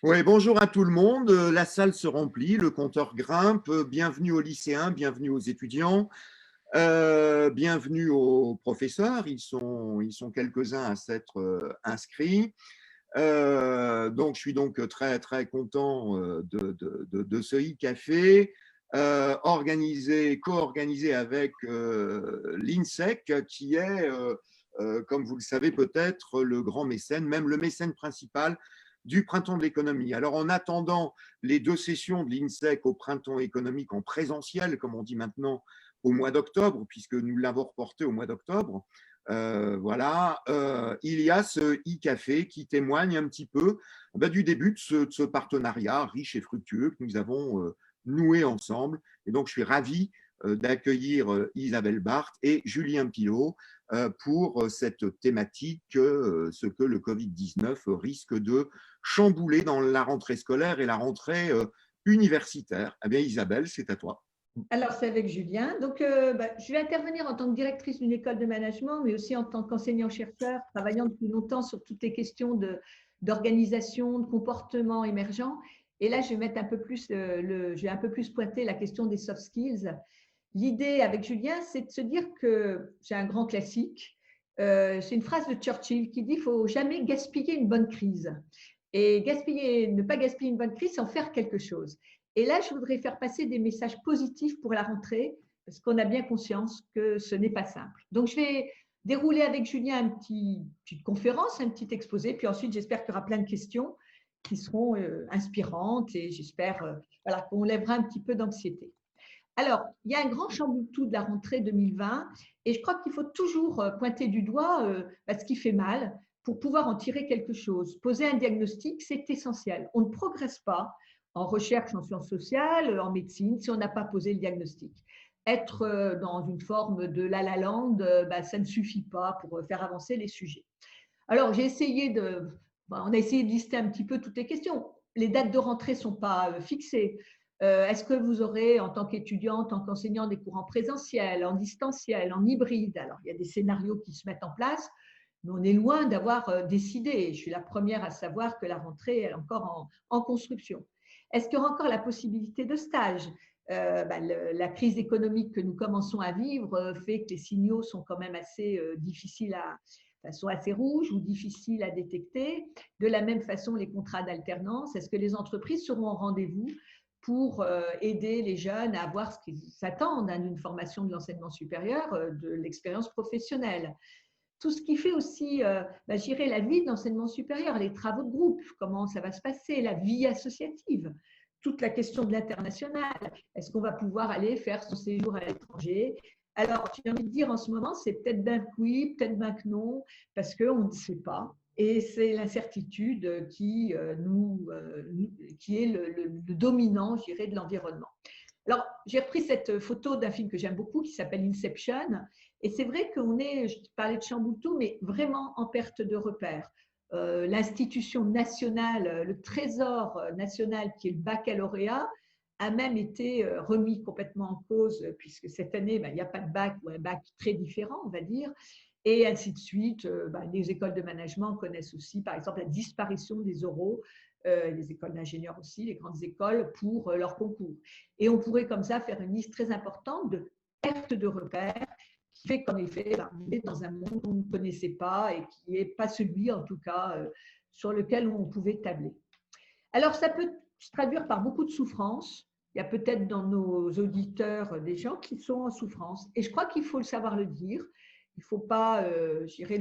Oui, bonjour à tout le monde. La salle se remplit, le compteur grimpe. Bienvenue aux lycéens, bienvenue aux étudiants, bienvenue aux professeurs. Ils sont quelques-uns à s'être inscrits. Donc, je suis donc très, très content de ce e-café co-organisé avec l'INSEC, qui est, comme vous le savez peut-être, le grand mécène, même le mécène principal du printemps de l'économie. Alors, en attendant les deux sessions de l'INSEC au printemps économique en présentiel, comme on dit maintenant, au mois d'octobre, puisque nous l'avons reporté au mois d'octobre, il y a ce e-café qui témoigne un petit peu du début de ce partenariat riche et fructueux que nous avons noué ensemble. Et donc, je suis ravi d'accueillir Isabelle Barthes et Julien Pilot pour cette thématique, ce que le Covid-19 risque de chambouler dans la rentrée scolaire et la rentrée universitaire. Eh bien, Isabelle, c'est à toi. Alors, c'est avec Julien. Donc, je vais intervenir en tant que directrice d'une école de management, mais aussi en tant qu'enseignant-chercheur, travaillant depuis longtemps sur toutes les questions d'organisation, de comportement émergent. Et là, je vais mettre un peu plus, je vais un peu plus pointer la question des soft skills. L'idée avec Julien, c'est de se dire que c'est un grand classique. C'est une phrase de Churchill qui dit qu'il ne faut jamais gaspiller une bonne crise. Et ne pas gaspiller une bonne crise, c'est en faire quelque chose. Et là, je voudrais faire passer des messages positifs pour la rentrée, parce qu'on a bien conscience que ce n'est pas simple. Donc, je vais dérouler avec Julien une petite conférence, un petit exposé, puis ensuite, j'espère qu'il y aura plein de questions qui seront inspirantes et j'espère qu'on lèvera un petit peu d'anxiété. Alors, il y a un grand chamboulement de la rentrée 2020 et je crois qu'il faut toujours pointer du doigt ce qui fait mal pour pouvoir en tirer quelque chose. Poser un diagnostic, c'est essentiel. On ne progresse pas en recherche en sciences sociales, en médecine, si on n'a pas posé le diagnostic. Être dans une forme de la land, ça ne suffit pas pour faire avancer les sujets. Alors, on a essayé de lister un petit peu toutes les questions. Les dates de rentrée ne sont pas fixées. Est-ce que vous aurez, en tant qu'étudiant, en tant qu'enseignant, des cours en présentiel, en distanciel, en hybride? Alors, il y a des scénarios qui se mettent en place, mais on est loin d'avoir décidé. Je suis la première à savoir que la rentrée est encore en construction. Est-ce qu'il y aura encore la possibilité de stage? La crise économique que nous commençons à vivre fait que les signaux sont quand même assez difficiles sont assez rouges ou difficiles à détecter. De la même façon, les contrats d'alternance, est-ce que les entreprises seront au rendez-vous pour aider les jeunes à avoir ce qu'ils s'attendent d'une formation de l'enseignement supérieur, de l'expérience professionnelle? Tout ce qui fait aussi, gérer la vie de l'enseignement supérieur, les travaux de groupe, comment ça va se passer, la vie associative, toute la question de l'international. Est-ce qu'on va pouvoir aller faire son séjour à l'étranger? Alors, j'ai envie de dire en ce moment, c'est peut-être bien que oui, peut-être bien que non, parce qu'on ne sait pas. Et c'est l'incertitude qui est le dominant, je dirais, de l'environnement. Alors, j'ai repris cette photo d'un film que j'aime beaucoup qui s'appelle Inception. Et c'est vrai qu'on est, je parlais de Chamboutou, mais vraiment en perte de repères. L'institution nationale, le trésor national qui est le baccalauréat, a même été remis complètement en cause, puisque cette année, il n'y a pas de bac ou un bac très différent, on va dire, et ainsi de suite. Les écoles de management connaissent aussi, par exemple, la disparition des oraux, les écoles d'ingénieurs aussi, les grandes écoles, pour leurs concours. Et on pourrait comme ça faire une liste très importante de perte de repères qui fait qu'en effet, on est dans un monde qu'on ne connaissait pas et qui n'est pas celui, en tout cas, sur lequel on pouvait tabler. Alors, ça peut se traduire par beaucoup de souffrance. Il y a peut-être dans nos auditeurs des gens qui sont en souffrance. Et je crois qu'il faut le savoir le dire. Il ne faut pas, je dirais,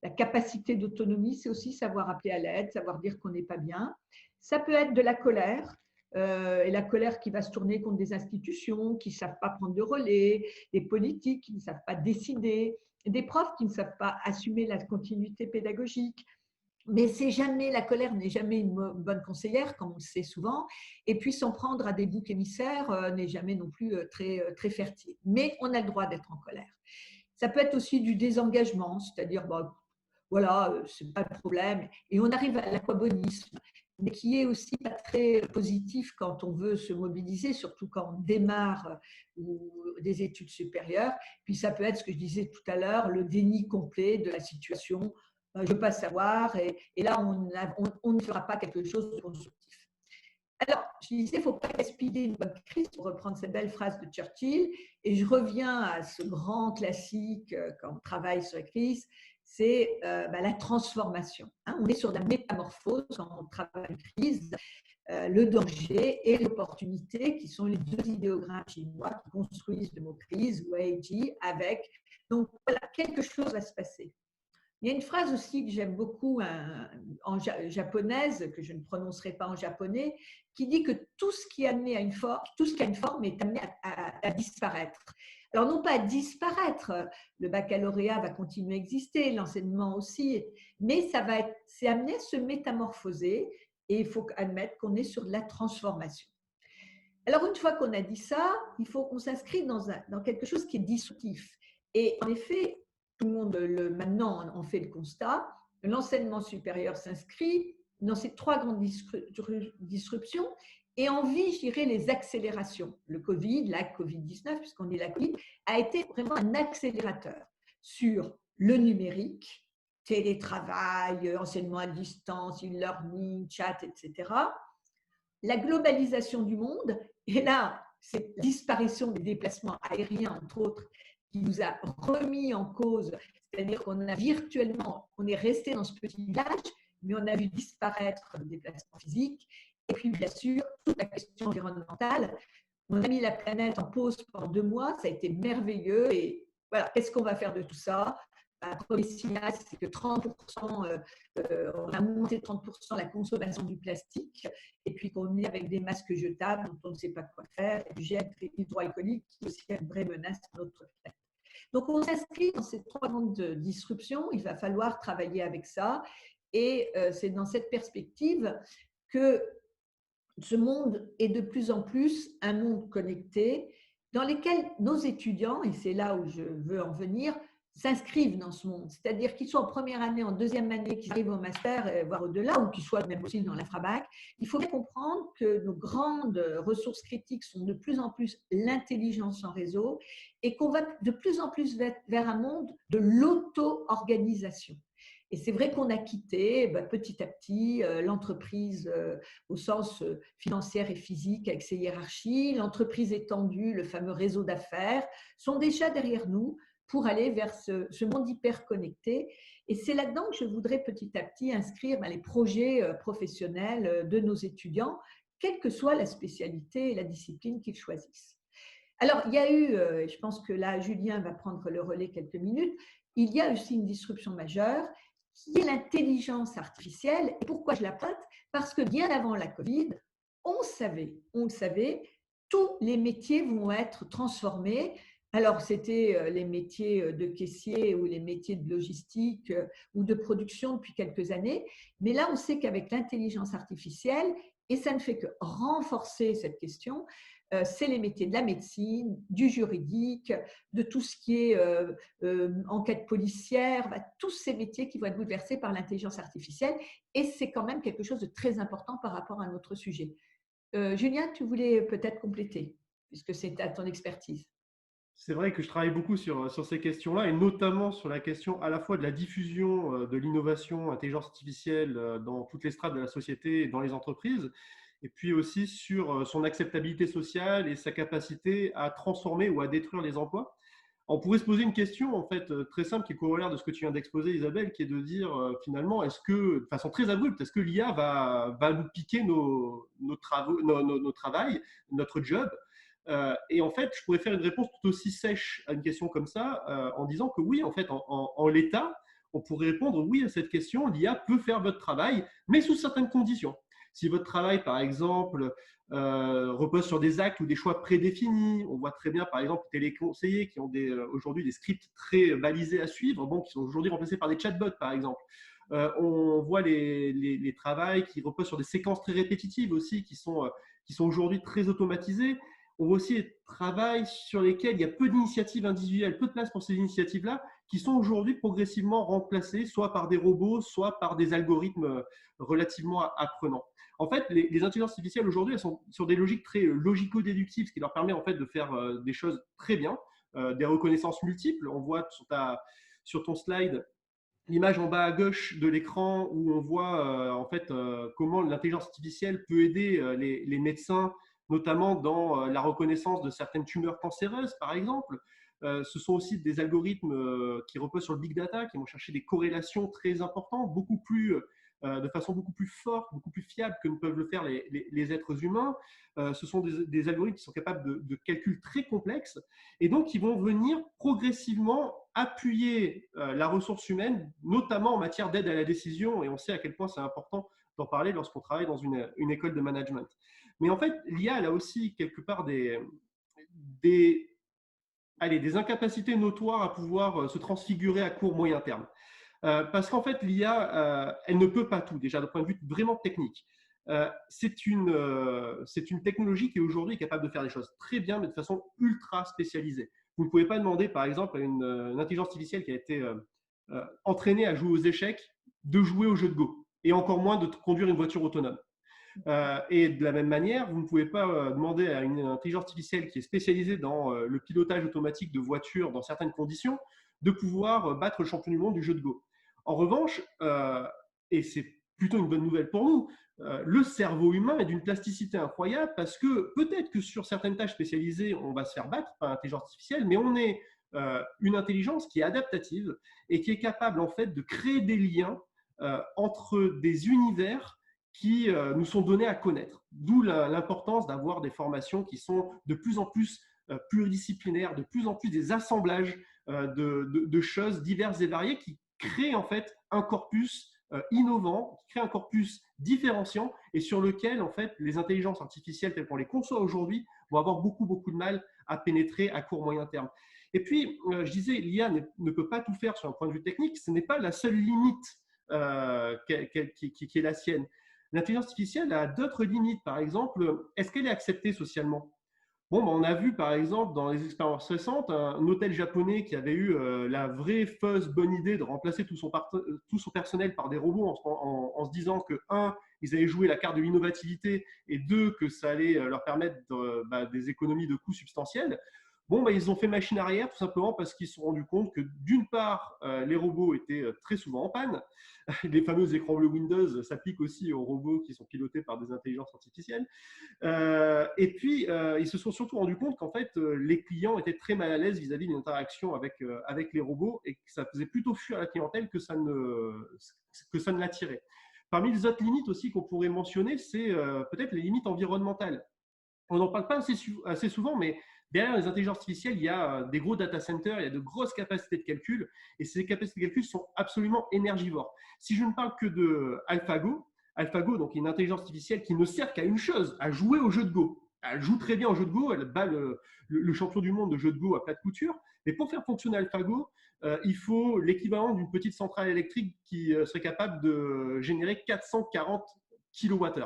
la capacité d'autonomie, c'est aussi savoir appeler à l'aide, savoir dire qu'on n'est pas bien. Ça peut être de la colère, et la colère qui va se tourner contre des institutions qui ne savent pas prendre de relais, des politiques qui ne savent pas décider, des profs qui ne savent pas assumer la continuité pédagogique. Mais la colère n'est jamais une bonne conseillère, comme on le sait souvent, et puis s'en prendre à des boucs émissaires n'est jamais non plus très fertile. Mais on a le droit d'être en colère. Ça peut être aussi du désengagement, c'est-à-dire, voilà, c'est pas le problème, et on arrive à l'aquabonisme, mais qui est aussi pas très positif quand on veut se mobiliser, surtout quand on démarre des études supérieures. Puis ça peut être ce que je disais tout à l'heure, le déni complet de la situation. je ne veux pas savoir, et là, on ne fera pas quelque chose de constructif. Alors, je disais, il ne faut pas gaspiller une bonne crise, pour reprendre cette belle phrase de Churchill, et je reviens à ce grand classique quand on travaille sur la crise, c'est la transformation. On est sur la métamorphose quand on travaille une crise, le danger et l'opportunité, qui sont les deux idéogrammes chinois qui construisent le mot crise, Weiji, avec. Donc, voilà, quelque chose va se passer. Il y a une phrase aussi que j'aime beaucoup en japonaise, que je ne prononcerai pas en japonais, qui dit que tout ce qui a une forme est amené à disparaître. Alors non pas à disparaître, le baccalauréat va continuer à exister, l'enseignement aussi, mais c'est amené à se métamorphoser, et il faut admettre qu'on est sur de la transformation. Alors une fois qu'on a dit ça, il faut qu'on s'inscrive dans quelque chose qui est disruptif. Et en effet, tout le monde maintenant en fait le constat, l'enseignement supérieur s'inscrit dans ces trois grandes disruptions et envie, je dirais, les accélérations. Le Covid, la Covid-19, puisqu'on est la Covid, a été vraiment un accélérateur sur le numérique, télétravail, enseignement à distance, e-learning, chat, etc. La globalisation du monde, et là, c'est la disparition des déplacements aériens, entre autres, qui nous a remis en cause, c'est-à-dire qu'on a virtuellement, on est resté dans ce petit village, mais on a vu disparaître le déplacement physique, et puis bien sûr, toute la question environnementale. On a mis la planète en pause pendant 2 mois, ça a été merveilleux, et voilà, qu'est-ce qu'on va faire de tout ça? Le premier signal, c'est que 30%, on a monté de 30% la consommation du plastique, et puis qu'on est avec des masques jetables dont on ne sait pas quoi faire, et du gel hydroalcoolique qui est aussi une vraie menace pour notre planète. Donc, on s'inscrit dans ces trois grandes disruptions, il va falloir travailler avec ça, et c'est dans cette perspective que ce monde est de plus en plus un monde connecté dans lequel nos étudiants, et c'est là où je veux en venir, s'inscrivent dans ce monde. C'est-à-dire qu'ils soient en première année, en deuxième année, qu'ils arrivent au master, voire au-delà, ou qu'ils soient même aussi dans l'infrabac. Il faut bien comprendre que nos grandes ressources critiques sont de plus en plus l'intelligence en réseau et qu'on va de plus en plus vers un monde de l'auto-organisation. Et c'est vrai qu'on a quitté petit à petit l'entreprise au sens financière et physique avec ses hiérarchies, l'entreprise étendue, le fameux réseau d'affaires, sont déjà derrière nous pour aller vers ce monde hyper connecté. Et c'est là-dedans que je voudrais petit à petit inscrire les projets professionnels de nos étudiants, quelle que soit la spécialité et la discipline qu'ils choisissent. Alors, il y a eu, je pense que là, Julien va prendre le relais quelques minutes, il y a aussi une disruption majeure qui est l'intelligence artificielle. Et pourquoi je la pointe? Parce que bien avant la Covid, on le savait, tous les métiers vont être transformés. Alors, c'était les métiers de caissier ou les métiers de logistique ou de production depuis quelques années. Mais là, on sait qu'avec l'intelligence artificielle, et ça ne fait que renforcer cette question, c'est les métiers de la médecine, du juridique, de tout ce qui est enquête policière, tous ces métiers qui vont être bouleversés par l'intelligence artificielle. Et c'est quand même quelque chose de très important par rapport à notre sujet. Julien, tu voulais peut-être compléter, puisque c'est à ton expertise. C'est vrai que je travaille beaucoup sur ces questions-là, et notamment sur la question à la fois de la diffusion de l'innovation, intelligence artificielle dans toutes les strates de la société et dans les entreprises, et puis aussi sur son acceptabilité sociale et sa capacité à transformer ou à détruire les emplois. On pourrait se poser une question en fait très simple qui est corollaire de ce que tu viens d'exposer, Isabelle, qui est de dire finalement, est-ce que, de façon très abrupte, est-ce que l'IA va nous piquer nos travaux, nos travail, notre job? Et en fait, je pourrais faire une réponse tout aussi sèche à une question comme ça en disant que oui, en fait, en l'état, on pourrait répondre oui à cette question. L'IA peut faire votre travail, mais sous certaines conditions. Si votre travail, par exemple, repose sur des actes ou des choix prédéfinis, on voit très bien, par exemple, les téléconseillers qui ont aujourd'hui des scripts très balisés à suivre, bon, qui sont aujourd'hui remplacés par des chatbots, par exemple. On voit les travails qui reposent sur des séquences très répétitives aussi, qui sont aujourd'hui très automatisées. On voit aussi des travails sur lesquels il y a peu d'initiatives individuelles, peu de place pour ces initiatives-là, qui sont aujourd'hui progressivement remplacées soit par des robots, soit par des algorithmes relativement apprenants. En fait, les intelligences artificielles aujourd'hui, elles sont sur des logiques très logico-déductives, ce qui leur permet en fait de faire des choses très bien, des reconnaissances multiples. On voit sur ton slide l'image en bas à gauche de l'écran où on voit en fait comment l'intelligence artificielle peut aider les médecins, notamment dans la reconnaissance de certaines tumeurs cancéreuses, par exemple. Ce sont aussi des algorithmes qui reposent sur le big data, qui vont chercher des corrélations très importantes, de façon beaucoup plus forte, beaucoup plus fiable que ne peuvent le faire les êtres humains. Ce sont des algorithmes qui sont capables de calculs très complexes et donc qui vont venir progressivement appuyer la ressource humaine, notamment en matière d'aide à la décision. Et on sait à quel point c'est important d'en parler lorsqu'on travaille dans une école de management. Mais en fait, l'IA, elle a aussi quelque part des incapacités notoires à pouvoir se transfigurer à court, moyen terme. Parce qu'en fait, l'IA, elle ne peut pas tout, déjà, d'un point de vue vraiment technique. C'est une technologie qui aujourd'hui est capable de faire des choses très bien, mais de façon ultra spécialisée. Vous ne pouvez pas demander, par exemple, à une intelligence artificielle qui a été entraînée à jouer aux échecs de jouer au jeu de Go, et encore moins de conduire une voiture autonome. Et de la même manière, vous ne pouvez pas demander à une intelligence artificielle qui est spécialisée dans le pilotage automatique de voitures dans certaines conditions de pouvoir battre le champion du monde du jeu de Go. En revanche, et c'est plutôt une bonne nouvelle pour nous, le cerveau humain est d'une plasticité incroyable parce que peut-être que sur certaines tâches spécialisées, on va se faire battre par l'intelligence artificielle, mais on est une intelligence qui est adaptative et qui est capable en fait de créer des liens entre des univers qui nous sont donnés à connaître. D'où l'importance d'avoir des formations qui sont de plus en plus pluridisciplinaires, de plus en plus des assemblages de choses diverses et variées qui créent en fait un corpus innovant, qui crée un corpus différenciant et sur lequel en fait les intelligences artificielles telles qu'on les conçoit aujourd'hui vont avoir beaucoup de mal à pénétrer à court moyen terme. Et puis, je disais, l'IA ne peut pas tout faire sur un point de vue technique, ce n'est pas la seule limite qui est la sienne. L'intelligence artificielle a d'autres limites. Par exemple, est-ce qu'elle est acceptée socialement? Bon, on a vu par exemple dans les expériences récentes un hôtel japonais qui avait eu la vraie fausse bonne idée de remplacer tout son personnel par des robots en se disant que, un, ils allaient jouer la carte de l'innovativité et deux, que ça allait leur permettre des économies de coûts substantielles. Bon, ils ont fait machine arrière tout simplement parce qu'ils se sont rendus compte que d'une part, les robots étaient très souvent en panne. Les fameux écrans bleus Windows s'appliquent aussi aux robots qui sont pilotés par des intelligences artificielles. Et puis, ils se sont surtout rendus compte qu'en fait, les clients étaient très mal à l'aise vis-à-vis d'une interaction avec les robots et que ça faisait plutôt fuir la clientèle que ça ne l'attirait. Parmi les autres limites aussi qu'on pourrait mentionner, c'est peut-être les limites environnementales. On n'en parle pas assez souvent, mais derrière les intelligences artificielles, il y a des gros data centers, il y a de grosses capacités de calcul, et ces capacités de calcul sont absolument énergivores. Si je ne parle que de AlphaGo, donc une intelligence artificielle qui ne sert qu'à une chose, à jouer au jeu de Go. Elle joue très bien au jeu de Go, elle bat le champion du monde de jeu de Go à plat de couture, mais pour faire fonctionner AlphaGo, il faut l'équivalent d'une petite centrale électrique qui serait capable de générer 440 kWh.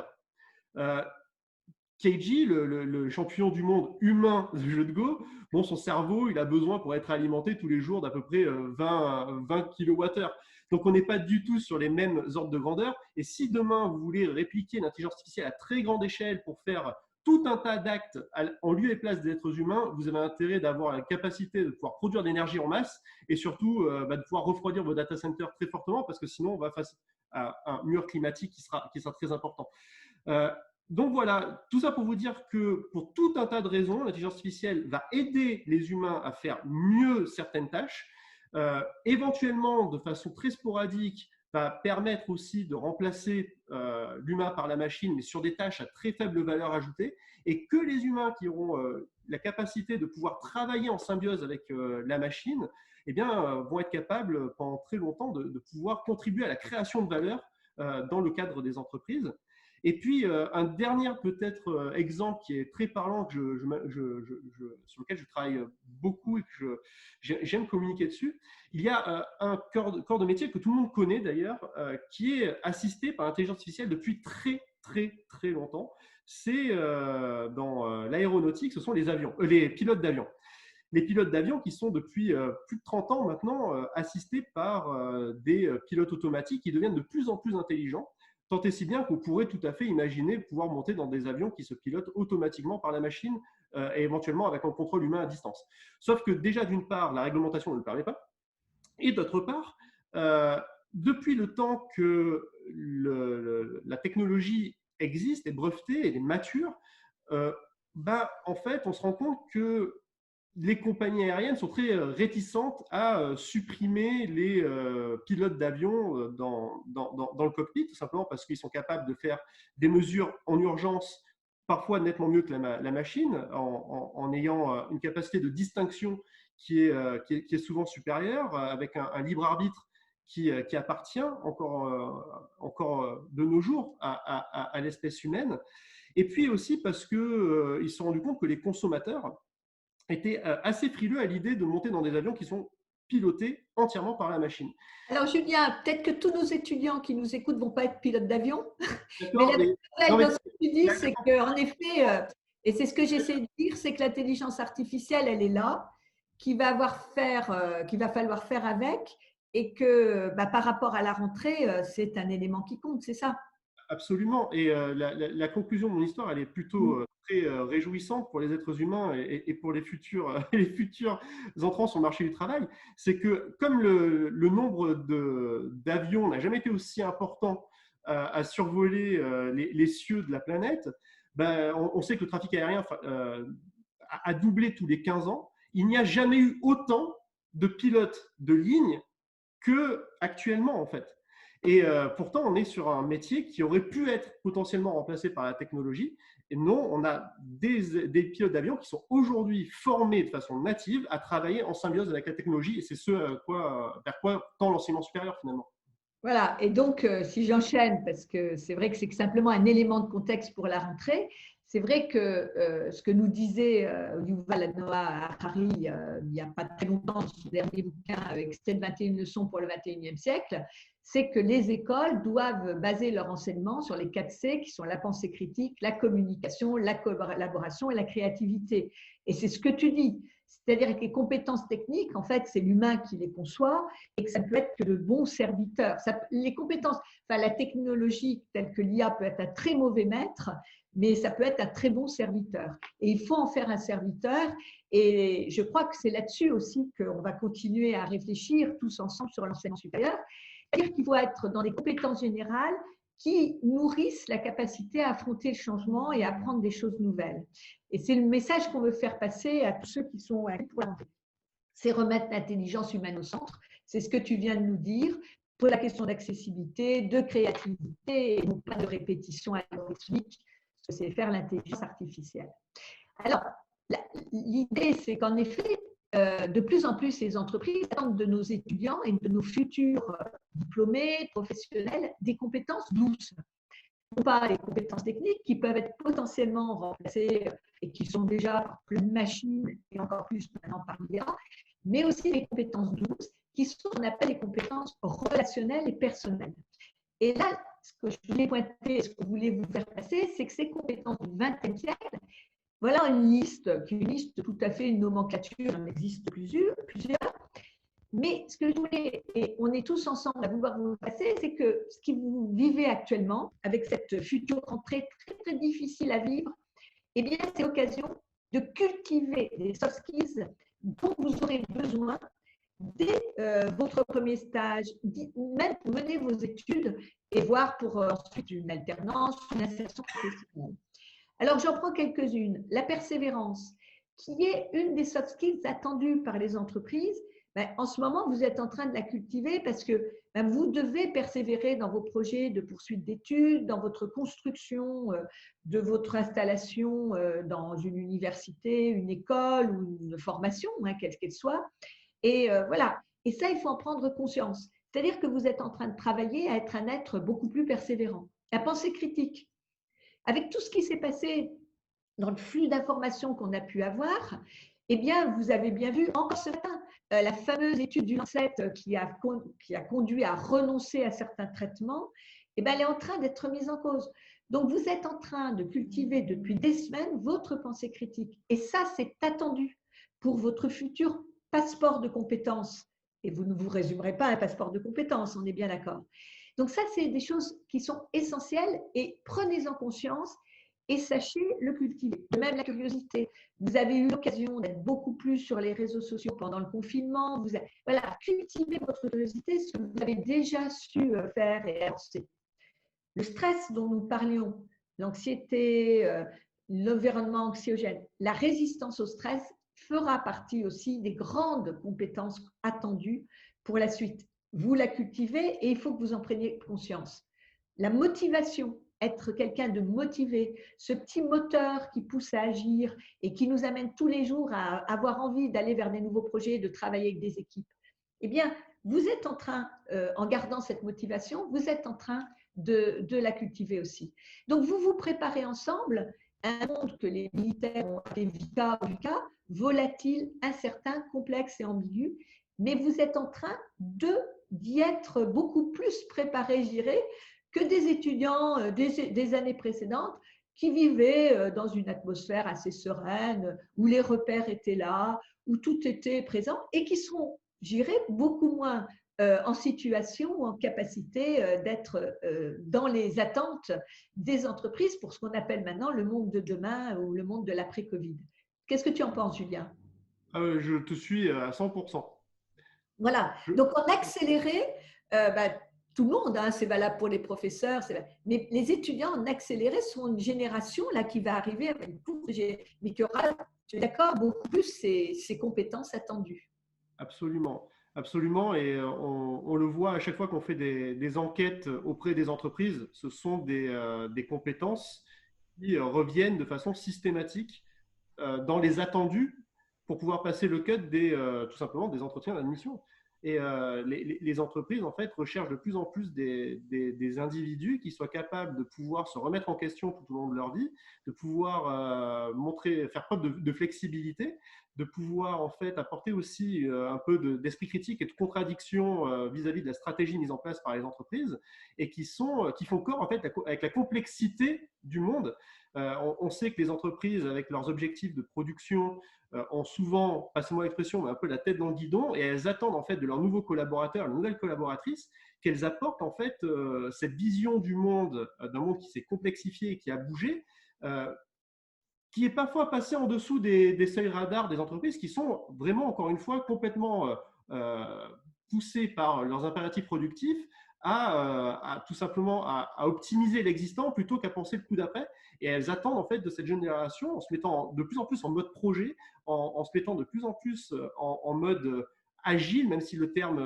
Keiji, le champion du monde humain du jeu de Go, son cerveau, il a besoin pour être alimenté tous les jours d'à peu près 20 kWh. Donc, on n'est pas du tout sur les mêmes ordres de grandeur. Et si demain, vous voulez répliquer l'intelligence artificielle à très grande échelle pour faire tout un tas d'actes en lieu et place des êtres humains, vous avez intérêt d'avoir la capacité de pouvoir produire de l'énergie en masse et surtout de pouvoir refroidir vos data centers très fortement parce que sinon, on va face à un mur climatique qui sera très important. Donc voilà, tout ça pour vous dire que pour tout un tas de raisons, l'intelligence artificielle va aider les humains à faire mieux certaines tâches, éventuellement de façon très sporadique, va permettre aussi de remplacer l'humain par la machine, mais sur des tâches à très faible valeur ajoutée, et que les humains qui auront la capacité de pouvoir travailler en symbiose avec la machine, vont être capables pendant très longtemps de pouvoir contribuer à la création de valeur dans le cadre des entreprises. Et puis, un dernier peut-être exemple qui est très parlant, sur lequel je travaille beaucoup et que j'aime communiquer dessus, il y a un corps de métier que tout le monde connaît d'ailleurs, qui est assisté par l'intelligence artificielle depuis très, très, très longtemps. C'est dans l'aéronautique, ce sont les pilotes d'avion. Les pilotes d'avion qui sont depuis plus de 30 ans maintenant assistés par des pilotes automatiques qui deviennent de plus en plus intelligents. Tant et si bien qu'on pourrait tout à fait imaginer pouvoir monter dans des avions qui se pilotent automatiquement par la machine et éventuellement avec un contrôle humain à distance. Sauf que déjà, d'une part, la réglementation ne le permet pas. Et d'autre part, depuis le temps que la technologie existe, est brevetée, elle est mature, en fait, on se rend compte que les compagnies aériennes sont très réticentes à supprimer les pilotes d'avion dans le cockpit, tout simplement parce qu'ils sont capables de faire des mesures en urgence, parfois nettement mieux que la machine, en ayant une capacité de distinction qui est souvent supérieure, avec un libre arbitre qui appartient encore de nos jours à l'espèce humaine. Et puis aussi parce qu'ils se sont rendus compte que les consommateurs étaient assez frileux à l'idée de monter dans des avions qui sont pilotés entièrement par la machine. Alors, Julien, peut-être que tous nos étudiants qui nous écoutent ne vont pas être pilotes d'avion, mais D'accord, la bonne nouvelle dans ce que tu dis, mais- c'est qu'en effet, et c'est ce que j'essaie de dire, c'est que l'intelligence artificielle, elle est là, qu'il va falloir faire avec, et que par rapport à la rentrée, c'est un élément qui compte, c'est ça? Absolument. Et la conclusion de mon histoire, elle est plutôt très réjouissante pour les êtres humains et pour les futurs, les futurs entrants sur le marché du travail. C'est que comme le nombre d'avions n'a jamais été aussi important à survoler les cieux de la planète, on sait que le trafic aérien a doublé tous les 15 ans. Il n'y a jamais eu autant de pilotes de ligne qu'actuellement, en fait. Et pourtant, on est sur un métier qui aurait pu être potentiellement remplacé par la technologie. Et non, on a des pilotes d'avion qui sont aujourd'hui formés de façon native à travailler en symbiose avec la technologie. Et c'est vers quoi tend l'enseignement supérieur finalement. Voilà, et donc si j'enchaîne, parce que c'est vrai que c'est simplement un élément de contexte pour la rentrée, c'est vrai que ce que nous disait Yuval Noah Harari il n'y a pas très longtemps, son dernier bouquin avec 721 leçons pour le 21e siècle, c'est que les écoles doivent baser leur enseignement sur les 4 C qui sont la pensée critique, la communication, la collaboration et la créativité. Et c'est ce que tu dis. C'est-à-dire que les compétences techniques, en fait, c'est l'humain qui les conçoit et que ça peut être que de bons serviteurs. Les compétences, la technologie telle que l'IA peut être un très mauvais maître, mais ça peut être un très bon serviteur. Et il faut en faire un serviteur. Et je crois que c'est là-dessus aussi qu'on va continuer à réfléchir tous ensemble sur l'enseignement supérieur. C'est-à-dire qu'il faut être dans des compétences générales qui nourrissent la capacité à affronter le changement et à apprendre des choses nouvelles. Et c'est le message qu'on veut faire passer à tous ceux qui sont à pour l'entrée. C'est remettre l'intelligence humaine au centre. C'est ce que tu viens de nous dire pour la question d'accessibilité, de créativité et non pas de répétition algorithmique, c'est faire l'intelligence artificielle. Alors, l'idée, c'est qu'en effet, de plus en plus, les entreprises attendent de nos étudiants et de nos futurs diplômés, professionnels, des compétences douces. Non pas les compétences techniques qui peuvent être potentiellement remplacées et qui sont déjà par plein de machines et encore plus maintenant par l'IA, mais aussi les compétences douces qui sont ce qu'on appelle les compétences relationnelles et personnelles. Et là, ce que je voulais pointer, ce que je voulais vous faire passer, c'est que ces compétences du XXe siècle, voilà une liste tout à fait, une nomenclature, il en existe plusieurs. Mais ce que je voulais, et on est tous ensemble à vouloir vous passer, c'est que ce que vous vivez actuellement, avec cette future rentrée très, très difficile à vivre, eh bien, c'est l'occasion de cultiver les soft skills dont vous aurez besoin dès votre premier stage, même mener vos études et voir pour ensuite une alternance, une insertion professionnelle. Alors, j'en prends quelques-unes. La persévérance, qui est une des soft skills attendues par les entreprises. En ce moment, vous êtes en train de la cultiver parce que vous devez persévérer dans vos projets de poursuite d'études, dans votre construction de votre installation dans une université, une école ou une formation, quelle qu'elle soit. Et voilà. Et ça, il faut en prendre conscience. C'est-à-dire que vous êtes en train de travailler à être un être beaucoup plus persévérant. La pensée critique. Avec tout ce qui s'est passé dans le flux d'informations qu'on a pu avoir, eh bien, vous avez bien vu, encore ce matin, la fameuse étude du Lancet qui a conduit à renoncer à certains traitements, eh bien, elle est en train d'être mise en cause. Donc, vous êtes en train de cultiver depuis des semaines votre pensée critique. Et ça, c'est attendu pour votre futur passeport de compétences. Et vous ne vous résumerez pas un passeport de compétences, on est bien d'accord. Donc ça, c'est des choses qui sont essentielles et prenez-en conscience et sachez le cultiver. De même, la curiosité. Vous avez eu l'occasion d'être beaucoup plus sur les réseaux sociaux pendant le confinement. Voilà, cultivez votre curiosité, ce que vous avez déjà su faire et avancer. Le stress dont nous parlions, l'anxiété, l'environnement anxiogène, la résistance au stress fera partie aussi des grandes compétences attendues pour la suite. Vous la cultivez et il faut que vous en preniez conscience. La motivation, être quelqu'un de motivé, ce petit moteur qui pousse à agir et qui nous amène tous les jours à avoir envie d'aller vers des nouveaux projets, de travailler avec des équipes. Eh bien, vous êtes en train, en gardant cette motivation, vous êtes en train de la cultiver aussi. Donc, vous vous préparez ensemble à un monde que les militaires ont appelé VUCA, volatile, incertain, complexe et ambigu, mais vous êtes en train d'y être beaucoup plus préparé, je dirais, que des étudiants des années précédentes qui vivaient dans une atmosphère assez sereine, où les repères étaient là, où tout était présent et qui sont, je dirais, beaucoup moins en situation ou en capacité d'être dans les attentes des entreprises pour ce qu'on appelle maintenant le monde de demain ou le monde de l'après-Covid. Qu'est-ce que tu en penses, Julien? Je te suis à 100%. Voilà. Donc, en accéléré, tout le monde, hein, c'est valable pour les professeurs, mais les étudiants en accéléré sont une génération là, qui va arriver avec mais qui aura, tu es d'accord, beaucoup plus ces compétences attendues. Absolument. Absolument, et on le voit à chaque fois qu'on fait des enquêtes auprès des entreprises, ce sont des compétences qui reviennent de façon systématique dans les attendus pour pouvoir passer le cut tout simplement des entretiens d'admission. Et les entreprises, en fait, recherchent de plus en plus des individus qui soient capables de pouvoir se remettre en question tout au long de leur vie, de pouvoir faire preuve de flexibilité, de pouvoir en fait apporter aussi un peu d'esprit critique et de contradiction vis-à-vis de la stratégie mise en place par les entreprises et qui font corps en fait avec la complexité du monde. On sait que les entreprises, avec leurs objectifs de production, ont souvent, passez-moi l'expression, mais un peu la tête dans le guidon, et elles attendent en fait de leurs nouveaux collaborateurs, leurs nouvelles collaboratrices, qu'elles apportent en fait cette vision du monde, d'un monde qui s'est complexifié et qui a bougé, qui est parfois passé en dessous des seuils radars des entreprises qui sont vraiment, encore une fois, complètement poussées par leurs impératifs productifs à tout simplement à optimiser l'existant plutôt qu'à penser le coup d'après. Et elles attendent en fait de cette génération, en se mettant de plus en plus en mode projet, en se mettant de plus en plus en mode agile, même si le terme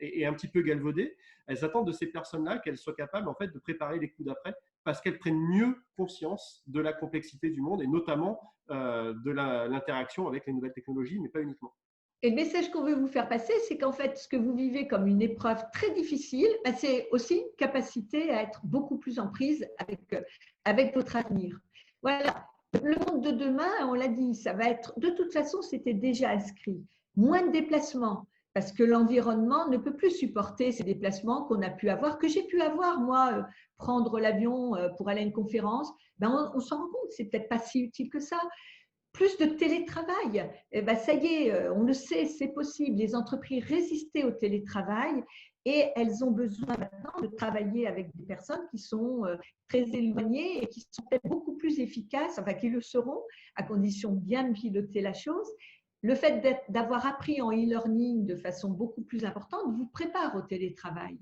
est un petit peu galvaudé. Elles attendent de ces personnes-là qu'elles soient capables en fait de préparer les coups d'après parce qu'elles prennent mieux conscience de la complexité du monde et notamment de l'interaction avec les nouvelles technologies, mais pas uniquement. Et le message qu'on veut vous faire passer, c'est qu'en fait, ce que vous vivez comme une épreuve très difficile, c'est aussi une capacité à être beaucoup plus en prise avec votre avenir. Voilà. Le monde de demain, on l'a dit, ça va être, de toute façon, c'était déjà inscrit. Moins de déplacements, parce que l'environnement ne peut plus supporter ces déplacements qu'on a pu avoir, que j'ai pu avoir, moi, prendre l'avion pour aller à une conférence. On s'en rend compte, c'est peut-être pas si utile que ça. Plus de télétravail, ça y est, on le sait, c'est possible. Les entreprises résistaient au télétravail et elles ont besoin maintenant de travailler avec des personnes qui sont très éloignées et qui sont peut-être beaucoup plus efficaces, enfin qui le seront, à condition de bien piloter la chose. Le fait d'avoir appris en e-learning de façon beaucoup plus importante vous prépare au télétravail.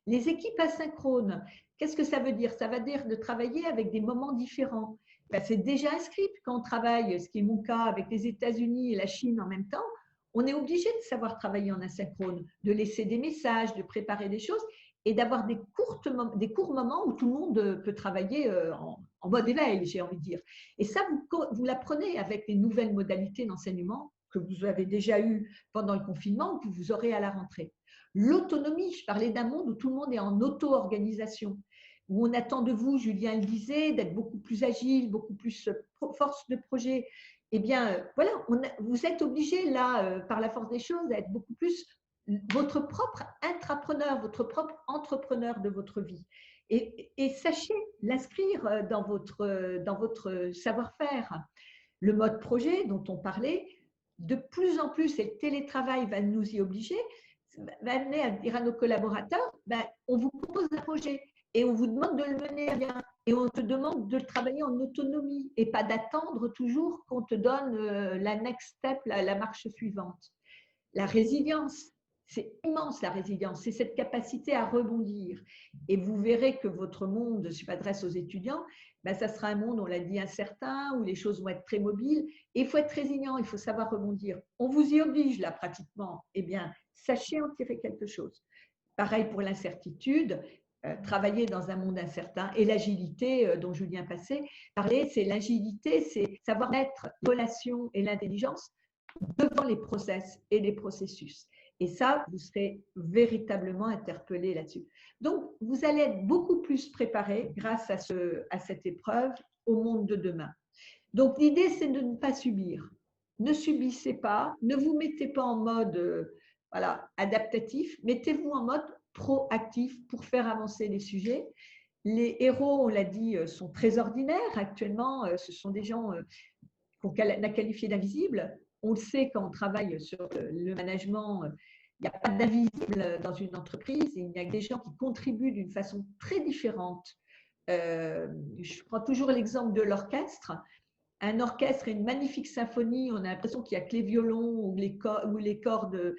Les équipes asynchrones, qu'est-ce que ça veut dire? Ça veut dire de travailler avec des moments différents. C'est déjà inscrit. Quand on travaille, ce qui est mon cas, avec les États-Unis et la Chine en même temps, on est obligé de savoir travailler en asynchrone, de laisser des messages, de préparer des choses et d'avoir des courts moments où tout le monde peut travailler en mode éveil, j'ai envie de dire. Et ça, vous l'apprenez avec les nouvelles modalités d'enseignement que vous avez déjà eues pendant le confinement ou que vous aurez à la rentrée. L'autonomie, je parlais d'un monde où tout le monde est en auto-organisation, où on attend de vous, Julien le disait, d'être beaucoup plus agile, beaucoup plus force de projet. Eh bien, voilà, vous êtes obligé là, par la force des choses, à être beaucoup plus votre propre intrapreneur, votre propre entrepreneur de votre vie. Et sachez l'inscrire dans votre savoir-faire. Le mode projet dont on parlait, de plus en plus, et le télétravail va nous y obliger, va amener à dire à nos collaborateurs, on vous propose un projet. et on vous demande de le mener à bien. Et on te demande de le travailler en autonomie et pas d'attendre toujours qu'on te donne la next step, la marche suivante. La résilience, c'est immense la résilience, c'est cette capacité à rebondir. Et vous verrez que votre monde, je m'adresse aux étudiants, ben ça sera un monde, on l'a dit, incertain, où les choses vont être très mobiles. Et il faut être résilient, il faut savoir rebondir. On vous y oblige là pratiquement. Eh bien, sachez en tirer quelque chose. Pareil pour l'incertitude, travailler dans un monde incertain. Et l'agilité dont Julien parlait, c'est l'agilité, c'est savoir mettre les relations et l'intelligence devant les process et les processus. Et ça, vous serez véritablement interpellé là-dessus. Donc, vous allez être beaucoup plus préparé grâce à cette épreuve au monde de demain. Donc, l'idée, c'est de ne pas subir. Ne subissez pas, ne vous mettez pas en mode adaptatif, mettez-vous en mode proactif pour faire avancer les sujets. Les héros, on l'a dit, sont très ordinaires actuellement. Ce sont des gens qu'on a qualifiés d'invisibles. On le sait quand on travaille sur le management, il n'y a pas d'invisible dans une entreprise. Il y a des gens qui contribuent d'une façon très différente. Je prends toujours l'exemple de l'orchestre. Un orchestre et une magnifique symphonie, on a l'impression qu'il n'y a que les violons ou les cordes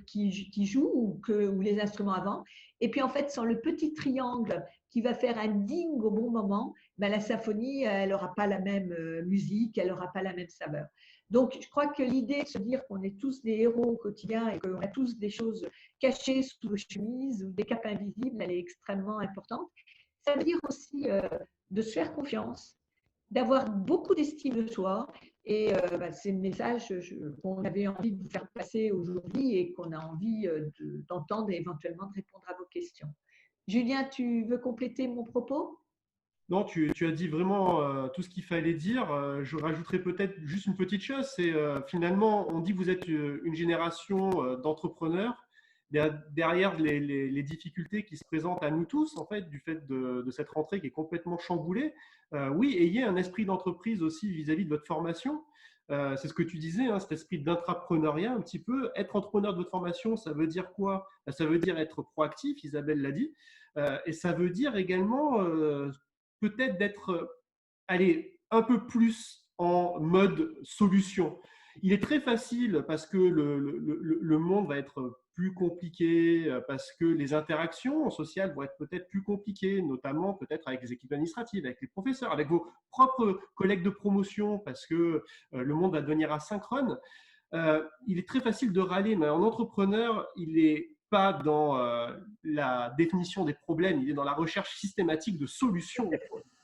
qui jouent ou les instruments avant. Et puis en fait, sans le petit triangle qui va faire un ding au bon moment, ben, la symphonie, elle n'aura pas la même musique, elle n'aura pas la même saveur. Donc, je crois que l'idée de se dire qu'on est tous des héros au quotidien et qu'on a tous des choses cachées sous nos chemises ou des capes invisibles, elle est extrêmement importante. Ça veut dire aussi de se faire confiance, d'avoir beaucoup d'estime de soi. Et c'est le message qu'on avait envie de vous faire passer aujourd'hui et qu'on a envie d'entendre et éventuellement de répondre à vos questions. Julien, tu veux compléter mon propos ? Non, tu as dit vraiment tout ce qu'il fallait dire. Je rajouterais peut-être juste une petite chose. C'est finalement, on dit que vous êtes une génération d'entrepreneurs. Derrière les difficultés qui se présentent à nous tous, en fait, du fait de cette rentrée qui est complètement chamboulée, oui, ayez un esprit d'entreprise aussi vis-à-vis de votre formation. C'est ce que tu disais, hein, cet esprit d'intrapreneuriat un petit peu. Être entrepreneur de votre formation, ça veut dire quoi? Ça veut dire être proactif, Isabelle l'a dit. Et ça veut dire également peut-être d'être un peu plus en mode solution. Il est très facile parce que le monde va être plus compliqué, parce que les interactions sociales vont être peut-être plus compliquées, notamment peut-être avec les équipes administratives, avec les professeurs, avec vos propres collègues de promotion, parce que le monde va devenir asynchrone. Il est très facile de râler, mais en entrepreneur, il est pas dans la définition des problèmes, il est dans la recherche systématique de solutions.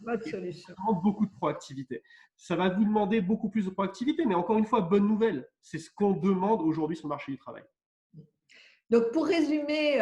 Votre solution. Ça demande beaucoup de proactivité. Ça va vous demander beaucoup plus de proactivité, mais encore une fois, bonne nouvelle, c'est ce qu'on demande aujourd'hui sur le marché du travail. Donc, pour résumer,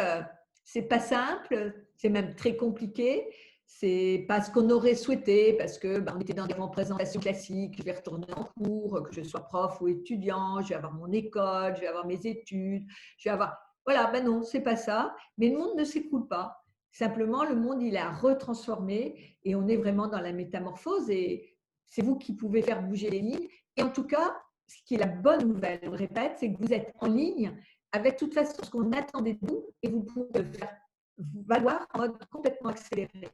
c'est pas simple, c'est même très compliqué. C'est pas ce qu'on aurait souhaité parce que on était dans des représentations classiques. Je vais retourner en cours, que je sois prof ou étudiant, je vais avoir mon école, je vais avoir mes études, je vais avoir. Voilà, ben non, c'est pas ça. Mais le monde ne s'écoule pas. Simplement, le monde, il a retransformé et on est vraiment dans la métamorphose et c'est vous qui pouvez faire bouger les lignes. Et en tout cas, ce qui est la bonne nouvelle, on le répète, c'est que vous êtes en ligne avec de toute façon ce qu'on attendait de vous et vous pouvez le faire valoir en mode complètement accéléré.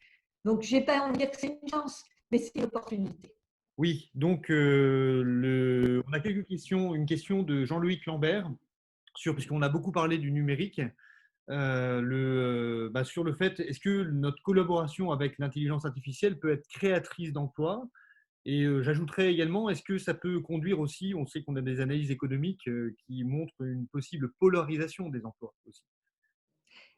Donc, je n'ai pas envie de dire que c'est une chance, mais c'est une opportunité. Oui, donc on a quelques questions. Une question de Jean-Louis Lambert, puisqu'on a beaucoup parlé du numérique, sur le fait, est-ce que notre collaboration avec l'intelligence artificielle peut être créatrice d'emplois? Et j'ajouterais également, est-ce que ça peut conduire aussi, on sait qu'on a des analyses économiques qui montrent une possible polarisation des emplois aussi.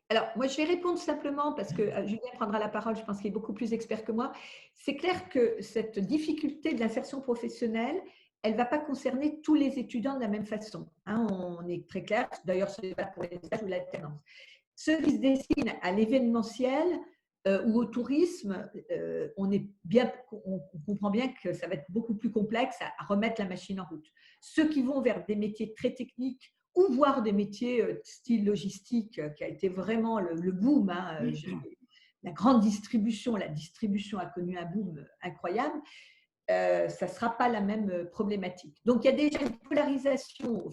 Alors, moi, je vais répondre simplement parce que Julien prendra la parole, je pense qu'il est beaucoup plus expert que moi. C'est clair que cette difficulté de l'insertion professionnelle, elle ne va pas concerner tous les étudiants de la même façon. Hein, on est très clair, d'ailleurs, ce n'est pas pour les stages ou l'alternance. Ceux qui se destinent à l'événementiel ou au tourisme, on comprend bien que ça va être beaucoup plus complexe à remettre la machine en route. Ceux qui vont vers des métiers très techniques, ou voir des métiers style logistique, qui a été vraiment le boom. Hein, la grande distribution, la distribution a connu un boom incroyable. Ça ne sera pas la même problématique. Donc, il y a déjà une polarisation,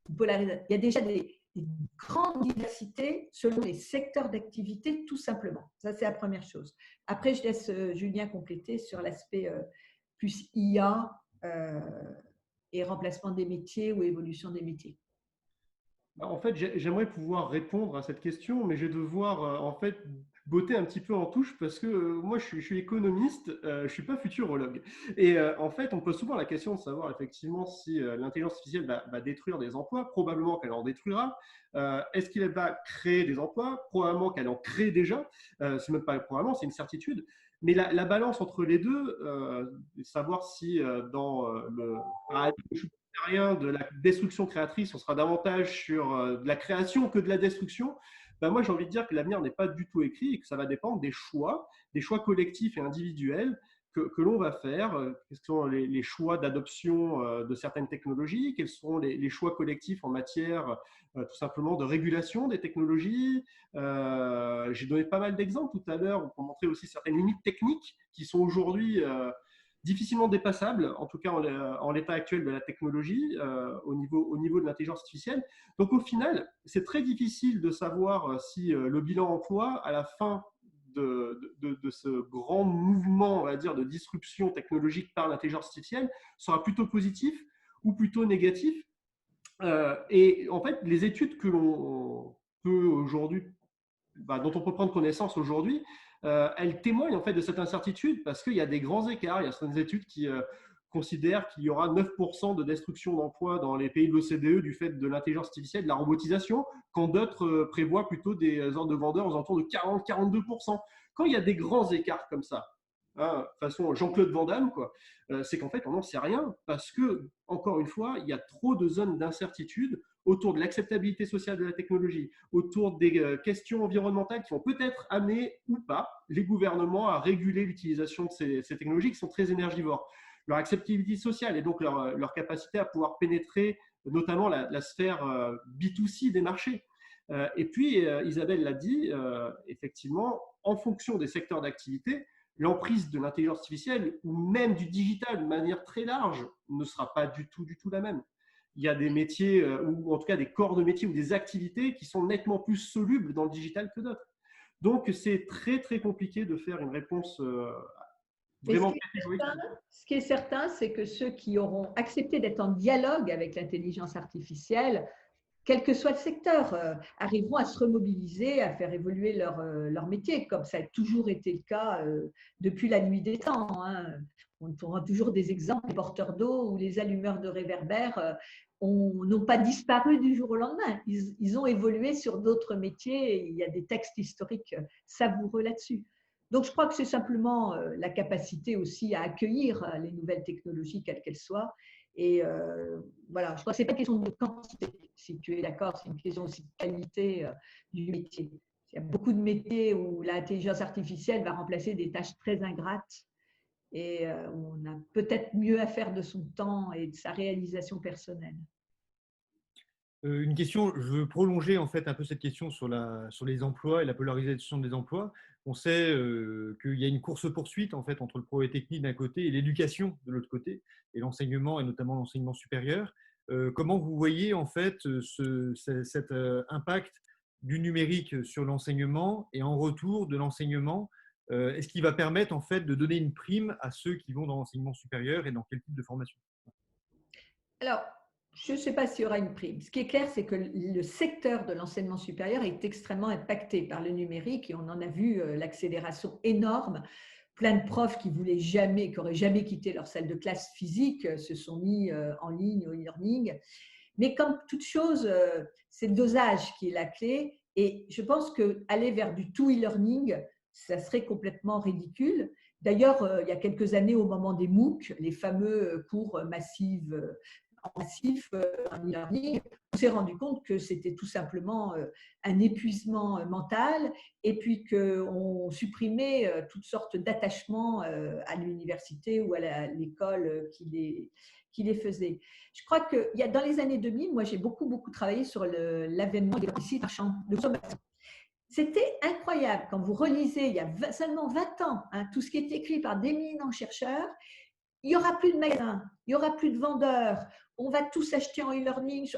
il y a déjà des une grande diversité selon les secteurs d'activité, tout simplement. Ça, c'est la première chose. Après, je laisse Julien compléter sur l'aspect plus IA et remplacement des métiers ou évolution des métiers. En fait, j'aimerais pouvoir répondre à cette question, mais je vais devoir en fait botter un petit peu en touche parce que moi, je suis économiste, je suis pas futurologue. Et en fait, on pose souvent la question de savoir effectivement si l'intelligence artificielle va détruire des emplois. Probablement qu'elle en détruira. Est-ce qu'elle va créer des emplois? Probablement qu'elle en crée déjà. C'est même pas probablement, c'est une certitude. Mais la balance entre les deux, savoir si dans le rien de la destruction créatrice, on sera davantage sur de la création que de la destruction, ben moi j'ai envie de dire que l'avenir n'est pas du tout écrit et que ça va dépendre des choix collectifs et individuels que l'on va faire. Quels sont les choix d'adoption de certaines technologies? Quels sont les choix collectifs en matière tout simplement de régulation des technologies? J'ai donné pas mal d'exemples tout à l'heure pour montrer aussi certaines limites techniques qui sont aujourd'hui difficilement dépassable, en tout cas en l'état actuel de la technologie, au niveau de l'intelligence artificielle. Donc au final, c'est très difficile de savoir si le bilan emploi, à la fin de ce grand mouvement, on va dire, de disruption technologique par l'intelligence artificielle, sera plutôt positif ou plutôt négatif. Et en fait, les études que l'on peut aujourd'hui, dont on peut prendre connaissance aujourd'hui, elle témoigne en fait de cette incertitude parce qu'il y a des grands écarts. Il y a certaines études qui considèrent qu'il y aura 9% de destruction d'emplois dans les pays de l'OCDE du fait de l'intelligence artificielle, de la robotisation, quand d'autres prévoient plutôt des ordres de grandeur aux alentours de 40-42%. Quand il y a des grands écarts comme ça, hein, façon Jean-Claude Van Damme, quoi, c'est qu'en fait on n'en sait rien parce que, encore une fois, il y a trop de zones d'incertitude autour de l'acceptabilité sociale de la technologie, autour des questions environnementales qui vont peut-être amener ou pas les gouvernements à réguler l'utilisation de ces technologies qui sont très énergivores. Leur acceptabilité sociale et donc leur capacité à pouvoir pénétrer notamment la sphère B2C des marchés. Et puis, Isabelle l'a dit, effectivement, en fonction des secteurs d'activité, l'emprise de l'intelligence artificielle ou même du digital de manière très large ne sera pas du tout la même. Il y a des métiers, ou en tout cas des corps de métiers ou des activités qui sont nettement plus solubles dans le digital que d'autres. Donc, c'est très, très compliqué de faire une réponse vraiment catégorique. Ce qui est certain, c'est que ceux qui auront accepté d'être en dialogue avec l'intelligence artificielle, quel que soit le secteur, arriveront à se remobiliser, à faire évoluer leur métier, comme ça a toujours été le cas depuis la nuit des temps. Hein. On aura toujours des exemples, les porteurs d'eau ou les allumeurs de réverbères n'ont pas disparu du jour au lendemain. Ils ont évolué sur d'autres métiers et il y a des textes historiques savoureux là-dessus. Donc, je crois que c'est simplement la capacité aussi à accueillir les nouvelles technologies, quelles qu'elles soient. Et voilà, je crois que ce n'est pas une question de quantité, si tu es d'accord, c'est une question aussi de qualité du métier. Il y a beaucoup de métiers où l'intelligence artificielle va remplacer des tâches très ingrates et on a peut-être mieux à faire de son temps et de sa réalisation personnelle. Une question, je veux prolonger en fait un peu cette question sur les emplois et la polarisation des emplois. On sait qu'il y a une course-poursuite en fait entre le progrès technique d'un côté et l'éducation de l'autre côté, et l'enseignement et notamment l'enseignement supérieur. Comment vous voyez en fait cet impact du numérique sur l'enseignement et en retour de l'enseignement, est-ce qu'il va permettre en fait de donner une prime à ceux qui vont dans l'enseignement supérieur et dans quel type de formation? Alors, je ne sais pas s'il y aura une prime. Ce qui est clair, c'est que le secteur de l'enseignement supérieur est extrêmement impacté par le numérique et on en a vu l'accélération énorme. Plein de profs qui n'auraient jamais quitté leur salle de classe physique se sont mis en ligne au e-learning. Mais comme toute chose, c'est le dosage qui est la clé. Et je pense qu'aller vers du tout e-learning, ça serait complètement ridicule. D'ailleurs, il y a quelques années, au moment des MOOC, les fameux cours massifs en e-learning, on s'est rendu compte que c'était tout simplement un épuisement mental et puis qu'on supprimait toutes sortes d'attachements à l'université ou à l'école qui les faisait. Je crois que dans les années 2000, moi j'ai beaucoup travaillé sur l'avènement des sites marchands de consommation. C'était incroyable quand vous relisez il y a seulement 20 ans tout ce qui est écrit par d'éminents chercheurs. Il n'y aura plus de magasins, il n'y aura plus de vendeurs, on va tous acheter en e-learning.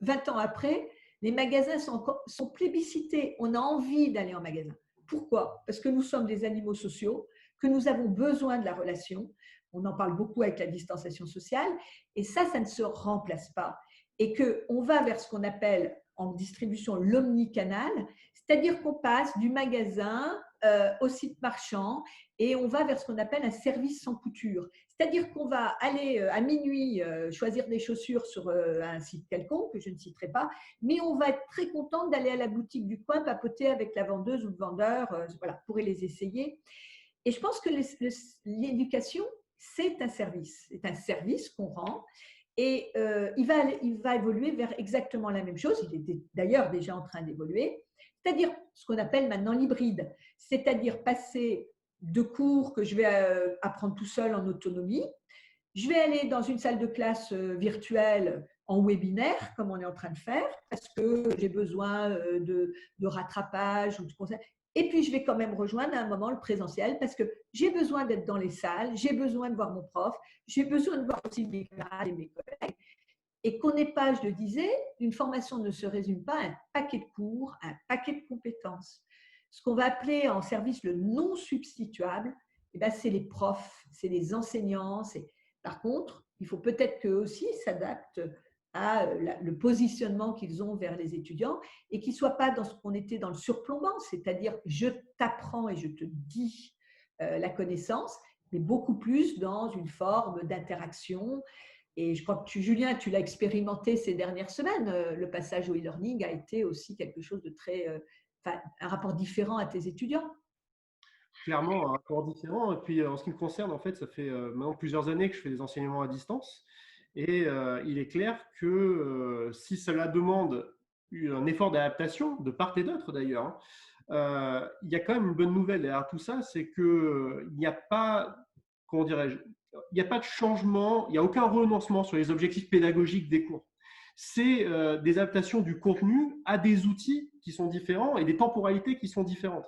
20 ans après, les magasins sont plébiscités. On a envie d'aller en magasin. Pourquoi? Parce que nous sommes des animaux sociaux, que nous avons besoin de la relation. On en parle beaucoup avec la distanciation sociale. Et ça ne se remplace pas. Et qu'on va vers ce qu'on appelle en distribution l'omnicanal, c'est-à-dire qu'on passe du magasin au site marchand et on va vers ce qu'on appelle un service sans couture. C'est-à-dire qu'on va aller à minuit choisir des chaussures sur un site quelconque, que je ne citerai pas, mais on va être très content d'aller à la boutique du coin, papoter avec la vendeuse ou le vendeur, voilà, pour les essayer. Et je pense que l'éducation, c'est un service qu'on rend. Et il va évoluer vers exactement la même chose. Il est d'ailleurs déjà en train d'évoluer, c'est-à-dire ce qu'on appelle maintenant l'hybride, c'est-à-dire passer de cours que je vais apprendre tout seul en autonomie. Je vais aller dans une salle de classe virtuelle en webinaire, comme on est en train de faire, parce que j'ai besoin de rattrapage ou de conseils. Et puis, je vais quand même rejoindre à un moment le présentiel parce que j'ai besoin d'être dans les salles, j'ai besoin de voir mon prof, j'ai besoin de voir aussi mes camarades et mes collègues. Et qu'on n'ait pas, je le disais, une formation ne se résume pas à un paquet de cours, à un paquet de compétences. Ce qu'on va appeler en service le non substituable, eh ben, c'est les profs, c'est les enseignants. Par contre, il faut peut-être qu'eux aussi s'adaptent à le positionnement qu'ils ont vers les étudiants et qu'ils ne soient pas dans ce qu'on était dans le surplombant, c'est-à-dire je t'apprends et je te dis la connaissance, mais beaucoup plus dans une forme d'interaction. Et je crois que Julien, tu l'as expérimenté ces dernières semaines. Le passage au e-learning a été aussi quelque chose de très… un rapport différent à tes étudiants. Clairement, un rapport différent. Et puis, en ce qui me concerne, en fait, ça fait maintenant plusieurs années que je fais des enseignements à distance. Et il est clair que si cela demande un effort d'adaptation, de part et d'autre d'ailleurs, il y a quand même une bonne nouvelle derrière tout ça, c'est qu'il n'y a pas, comment dirais-je, il n'y a pas de changement, il n'y a aucun renoncement sur les objectifs pédagogiques des cours. C'est des adaptations du contenu à des outils qui sont différents et des temporalités qui sont différentes.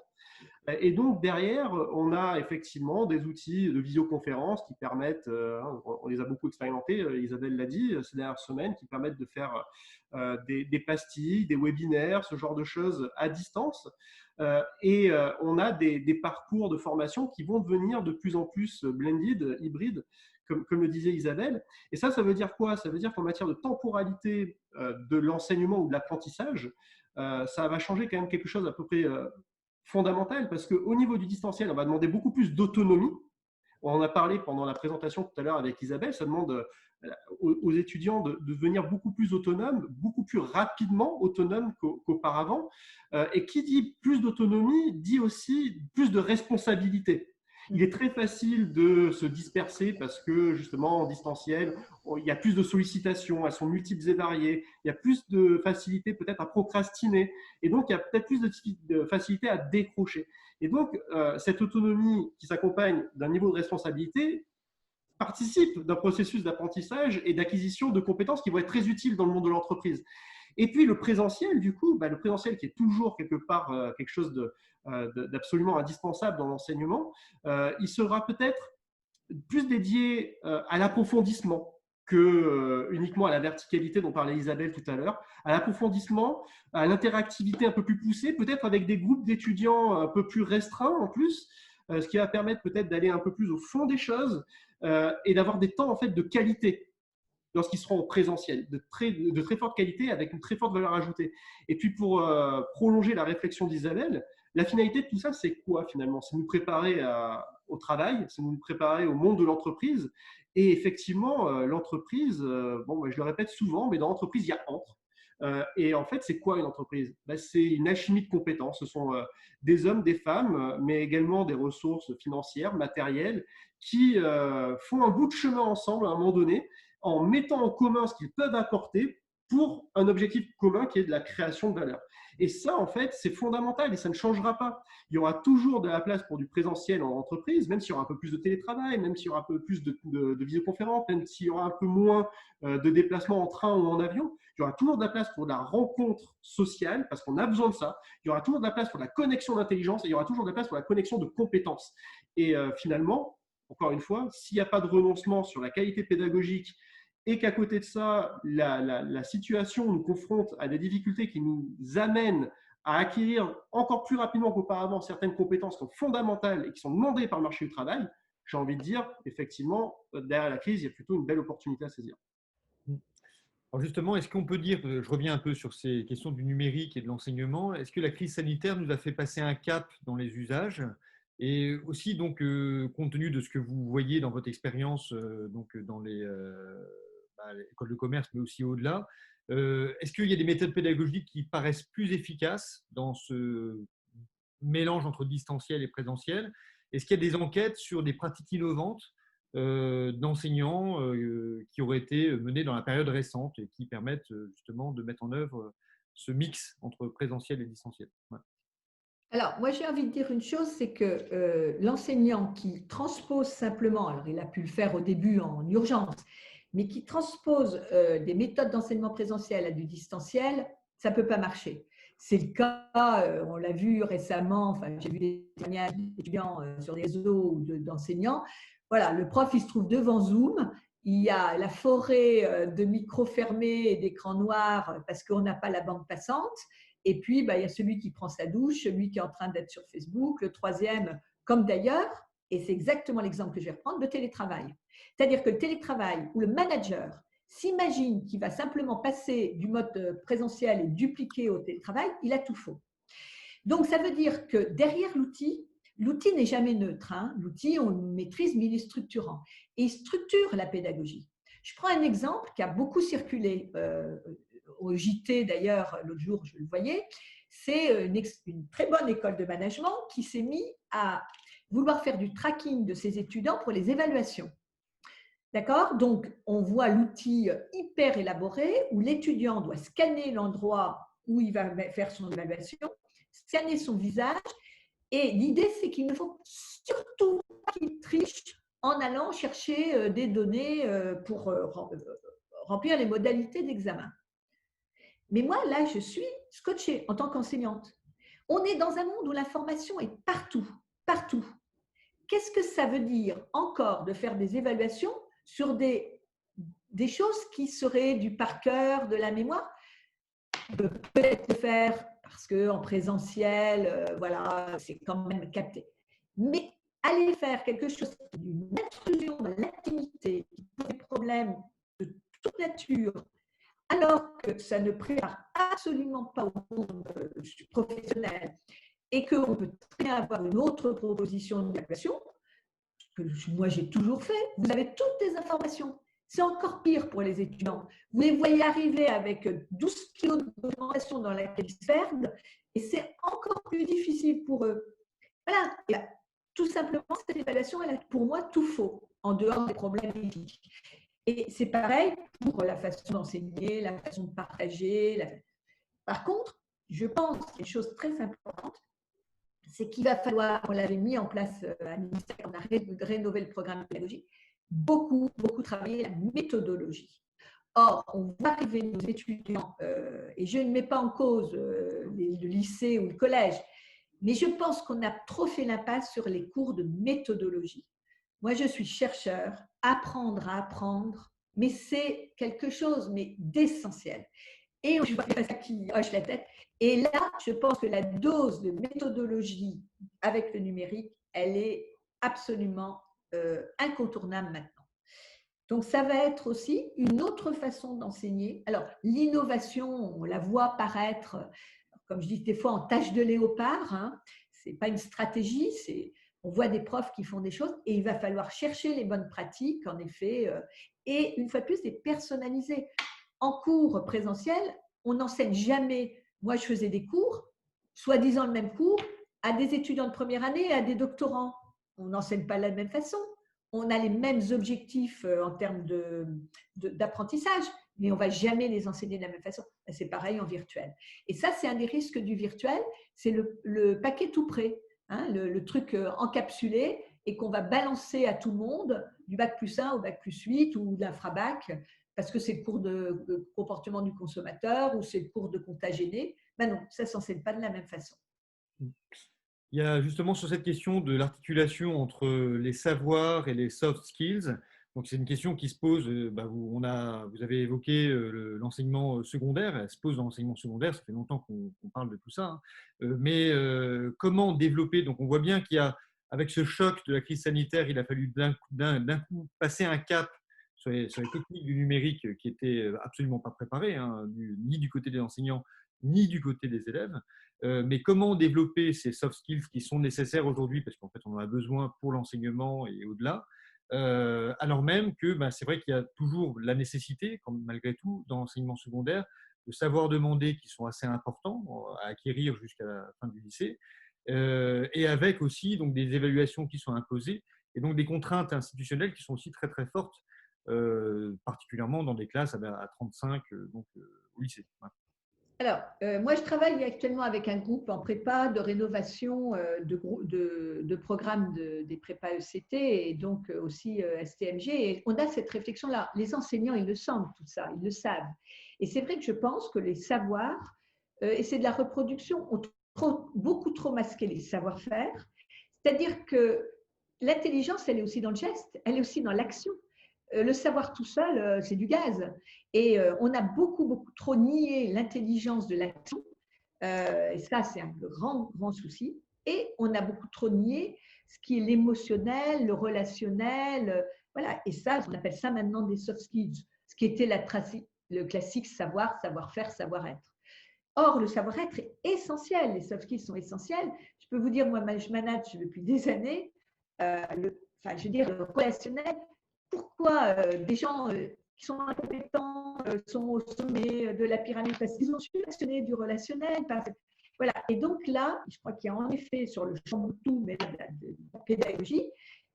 Et donc, derrière, on a effectivement des outils de visioconférence qui permettent, on les a beaucoup expérimentés, Isabelle l'a dit ces dernières semaines, qui permettent de faire des pastilles, des webinaires, ce genre de choses à distance. Et on a des parcours de formation qui vont devenir de plus en plus blended, hybrides, comme le disait Isabelle. Et ça veut dire quoi? Ça veut dire qu'en matière de temporalité de l'enseignement ou de l'apprentissage, ça va changer quand même quelque chose à peu près fondamental, parce qu'au niveau du distanciel, on va demander beaucoup plus d'autonomie. On en a parlé pendant la présentation tout à l'heure avec Isabelle, ça demande aux étudiants de devenir beaucoup plus autonomes, beaucoup plus rapidement autonomes qu'auparavant. Et qui dit plus d'autonomie, dit aussi plus de responsabilité. Il est très facile de se disperser parce que justement en distanciel, il y a plus de sollicitations, elles sont multiples et variées, il y a plus de facilité peut-être à procrastiner et donc il y a peut-être plus de facilité à décrocher. Et donc cette autonomie qui s'accompagne d'un niveau de responsabilité participe d'un processus d'apprentissage et d'acquisition de compétences qui vont être très utiles dans le monde de l'entreprise. Et puis le présentiel, du coup, le présentiel qui est toujours quelque part quelque chose d'absolument indispensable dans l'enseignement, il sera peut-être plus dédié à l'approfondissement que uniquement à la verticalité dont parlait Isabelle tout à l'heure, à l'approfondissement, à l'interactivité un peu plus poussée, peut-être avec des groupes d'étudiants un peu plus restreints en plus, ce qui va permettre peut-être d'aller un peu plus au fond des choses et d'avoir des temps en fait de qualité lorsqu'ils seront en présentiel, de très forte qualité avec une très forte valeur ajoutée. Et puis pour prolonger la réflexion d'Isabelle, la finalité de tout ça, c'est quoi finalement? C'est nous préparer au travail, c'est nous préparer au monde de l'entreprise. Et effectivement, l'entreprise, je le répète souvent, mais dans l'entreprise, il y a entre. Et en fait, c'est quoi une entreprise? C'est une alchimie de compétences. Ce sont des hommes, des femmes, mais également des ressources financières, matérielles, qui font un bout de chemin ensemble à un moment donné, en mettant en commun ce qu'ils peuvent apporter pour un objectif commun qui est de la création de valeur. Et ça, en fait, c'est fondamental et ça ne changera pas. Il y aura toujours de la place pour du présentiel en entreprise, même s'il y aura un peu plus de télétravail, même s'il y aura un peu plus de visioconférence, même s'il y aura un peu moins de déplacements en train ou en avion. Il y aura toujours de la place pour la rencontre sociale, parce qu'on a besoin de ça. Il y aura toujours de la place pour la connexion d'intelligence et il y aura toujours de la place pour la connexion de compétences. Et finalement, encore une fois, s'il n'y a pas de renoncement sur la qualité pédagogique et qu'à côté de ça, la situation nous confronte à des difficultés qui nous amènent à acquérir encore plus rapidement qu'auparavant certaines compétences qui sont fondamentales et qui sont demandées par le marché du travail, j'ai envie de dire, effectivement, derrière la crise, il y a plutôt une belle opportunité à saisir. Alors justement, est-ce qu'on peut dire, je reviens un peu sur ces questions du numérique et de l'enseignement, est-ce que la crise sanitaire nous a fait passer un cap dans les usages? Et aussi, donc, compte tenu de ce que vous voyez dans votre expérience donc, dans les écoles de commerce, mais aussi au-delà, est-ce qu'il y a des méthodes pédagogiques qui paraissent plus efficaces dans ce mélange entre distanciel et présentiel? Est-ce qu'il y a des enquêtes sur des pratiques innovantes d'enseignants qui auraient été menées dans la période récente et qui permettent justement de mettre en œuvre ce mix entre présentiel et distanciel? Ouais. Alors, moi, j'ai envie de dire une chose, c'est que l'enseignant qui transpose simplement, alors il a pu le faire au début en urgence, mais qui transpose des méthodes d'enseignement présentiel à du distanciel, ça ne peut pas marcher. C'est le cas, on l'a vu récemment, enfin, j'ai vu des témoignages d'étudiants sur des réseaux ou d'enseignants. Voilà, le prof, il se trouve devant Zoom, il y a la forêt de micros fermés et d'écrans noirs parce qu'on n'a pas la bande passante. Et puis, il y a celui qui prend sa douche, celui qui est en train d'être sur Facebook, le troisième, comme d'ailleurs, et c'est exactement l'exemple que je vais reprendre, le télétravail. C'est-à-dire que le télétravail ou le manager s'imagine qu'il va simplement passer du mode présentiel et dupliquer au télétravail, il a tout faux. Donc, ça veut dire que derrière l'outil, l'outil n'est jamais neutre. Hein. L'outil, on le maîtrise, mais il est structurant. Et il structure la pédagogie. Je prends un exemple qui a beaucoup circulé au JT d'ailleurs, l'autre jour, je le voyais. C'est une très bonne école de management qui s'est mise à vouloir faire du tracking de ses étudiants pour les évaluations. D'accord? Donc, on voit l'outil hyper élaboré où l'étudiant doit scanner l'endroit où il va faire son évaluation, scanner son visage. Et l'idée, c'est qu'il ne faut surtout pas qu'il triche en allant chercher des données pour remplir les modalités d'examen. Mais moi, là, je suis scotchée en tant qu'enseignante. On est dans un monde où l'information est partout, partout. Qu'est-ce que ça veut dire encore de faire des évaluations sur des choses qui seraient du par cœur, de la mémoire? On peut peut-être le faire parce qu'en présentiel, voilà, c'est quand même capté. Mais aller faire quelque chose d'une intrusion dans l'intimité, qui pose des problèmes de toute nature, alors que ça ne prépare absolument pas au monde professionnel et qu'on peut très bien avoir une autre proposition d'évaluation, que moi j'ai toujours fait, vous avez toutes les informations. C'est encore pire pour les étudiants. Vous les voyez arriver avec 12 kilos de documentation dans laquelle ils se perdent et c'est encore plus difficile pour eux. Voilà. Et là, tout simplement, cette évaluation, elle a pour moi tout faux, en dehors des problèmes éthiques. Et c'est pareil pour la façon d'enseigner, la façon de partager. Par contre, je pense qu'il y a une chose très importante, c'est qu'il va falloir, on l'avait mis en place à l'UNICEF, on a rénové le programme pédagogique, beaucoup travailler la méthodologie. Or, on voit arriver nos étudiants, et je ne mets pas en cause le lycée ou le collège, mais je pense qu'on a trop fait l'impasse sur les cours de méthodologie. Moi, je suis chercheur, apprendre à apprendre, mais c'est quelque chose d'essentiel. Et je vois ça qui hoche la tête. Et là, je pense que la dose de méthodologie avec le numérique, elle est absolument incontournable maintenant. Donc, ça va être aussi une autre façon d'enseigner. Alors, l'innovation, on la voit paraître, comme je dis des fois, en tache de léopard. Hein. Ce n'est pas une stratégie, on voit des profs qui font des choses et il va falloir chercher les bonnes pratiques, en effet, et une fois de plus, les personnaliser. En cours présentiel, on n'enseigne jamais. Moi, je faisais des cours, soi-disant le même cours, à des étudiants de première année et à des doctorants. On n'enseigne pas de la même façon. On a les mêmes objectifs en termes d'apprentissage, mais on ne va jamais les enseigner de la même façon. C'est pareil en virtuel. Et ça, c'est un des risques du virtuel, c'est le paquet tout prêt, hein, le truc encapsulé et qu'on va balancer à tout le monde, du bac+1 au bac+8 ou de l'infrabac, parce que c'est le cours de comportement du consommateur ou c'est le cours de compta gêné. Ben non, ça ne s'enseigne pas de la même façon. Il y a justement sur cette question de l'articulation entre les savoirs et les soft skills, Donc, c'est une question qui se pose. Vous avez évoqué l'enseignement secondaire. Elle se pose dans l'enseignement secondaire. Ça fait longtemps qu'on parle de tout ça, hein. Mais comment développer? Donc, on voit bien qu'il y a, avec ce choc de la crise sanitaire, il a fallu d'un coup passer un cap sur les techniques du numérique qui n'étaient absolument pas préparées, hein, ni du côté des enseignants, ni du côté des élèves. Mais comment développer ces soft skills qui sont nécessaires aujourd'hui, parce qu'en fait, on en a besoin pour l'enseignement et au-delà, alors même que c'est vrai qu'il y a toujours la nécessité, malgré tout, dans l'enseignement secondaire, de savoir demander qui sont assez importants à acquérir jusqu'à la fin du lycée, et avec aussi donc, des évaluations qui sont imposées, et donc des contraintes institutionnelles qui sont aussi très très fortes, particulièrement dans des classes à 35 au lycée. Ouais. Alors, moi, je travaille actuellement avec un groupe en prépa de rénovation de programmes des prépas ECT et donc aussi STMG. Et on a cette réflexion-là. Les enseignants, ils le sentent, tout ça, ils le savent. Et c'est vrai que je pense que les savoirs, et c'est de la reproduction, ont beaucoup trop masqué les savoir-faire. C'est-à-dire que l'intelligence, elle est aussi dans le geste, elle est aussi dans l'action. Le savoir tout seul, c'est du gaz. Et on a beaucoup trop nié l'intelligence de l'action. Et ça, c'est un grand souci. Et on a beaucoup trop nié ce qui est l'émotionnel, le relationnel. Voilà. Et ça, on appelle ça maintenant des soft skills, ce qui était le classique savoir-faire, savoir-être. Or, le savoir-être est essentiel. Les soft skills sont essentiels. Je peux vous dire, moi, je manage depuis des années. Le relationnel. Pourquoi des gens qui sont incompétents sont au sommet de la pyramide? Parce qu'ils ont su actionner du relationnel. Voilà. Et donc là, je crois qu'il y a en effet sur le champ de tout, mais de la pédagogie,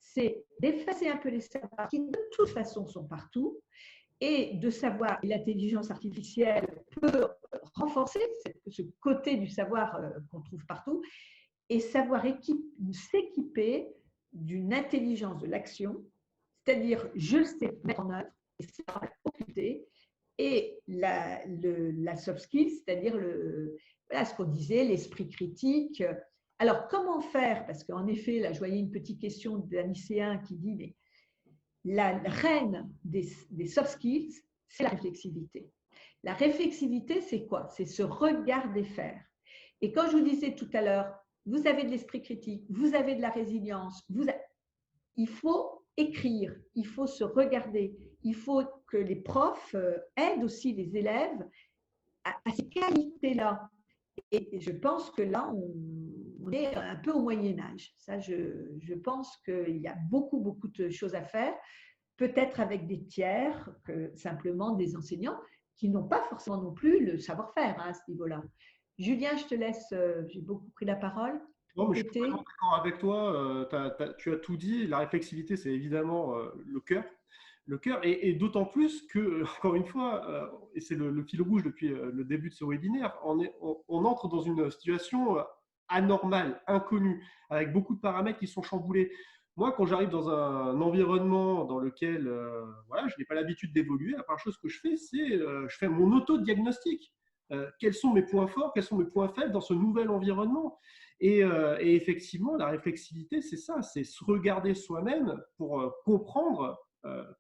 c'est d'effacer un peu les savoirs qui de toute façon sont partout et de savoir, et l'intelligence artificielle peut renforcer ce côté du savoir qu'on trouve partout et savoir s'équiper d'une intelligence de l'action. C'est-à-dire, je sais mettre en œuvre, et ça va occulter, et la soft skill, c'est-à-dire ce qu'on disait, l'esprit critique. Alors, comment faire? Parce qu'en effet, là, je voyais une petite question d'un lycéen qui dit, mais la reine des soft skills, c'est la réflexivité. La réflexivité, c'est quoi? C'est se regarder faire. Et quand je vous disais tout à l'heure, vous avez de l'esprit critique, vous avez de la résilience, il faut écrire, il faut se regarder, il faut que les profs aident aussi les élèves à ces qualités-là. Et je pense que là, on est un peu au Moyen-Âge. Ça, je pense qu'il y a beaucoup de choses à faire, peut-être avec des tiers que simplement des enseignants qui n'ont pas forcément non plus le savoir-faire à ce niveau-là. Julien, je te laisse, j'ai beaucoup pris la parole. Non, mais je suis complètement d'accord avec toi. Tu as tout dit. La réflexivité, c'est évidemment le cœur. Le cœur, et d'autant plus que, encore une fois, et c'est le fil rouge depuis le début de ce webinaire, on entre dans une situation anormale, inconnue, avec beaucoup de paramètres qui sont chamboulés. Moi, quand j'arrive dans un environnement dans lequel je n'ai pas l'habitude d'évoluer, la première chose que je fais, c'est je fais mon auto-diagnostic. Quels sont mes points forts, quels sont mes points faibles dans ce nouvel environnement? Et effectivement, la réflexivité, c'est ça, c'est se regarder soi-même pour comprendre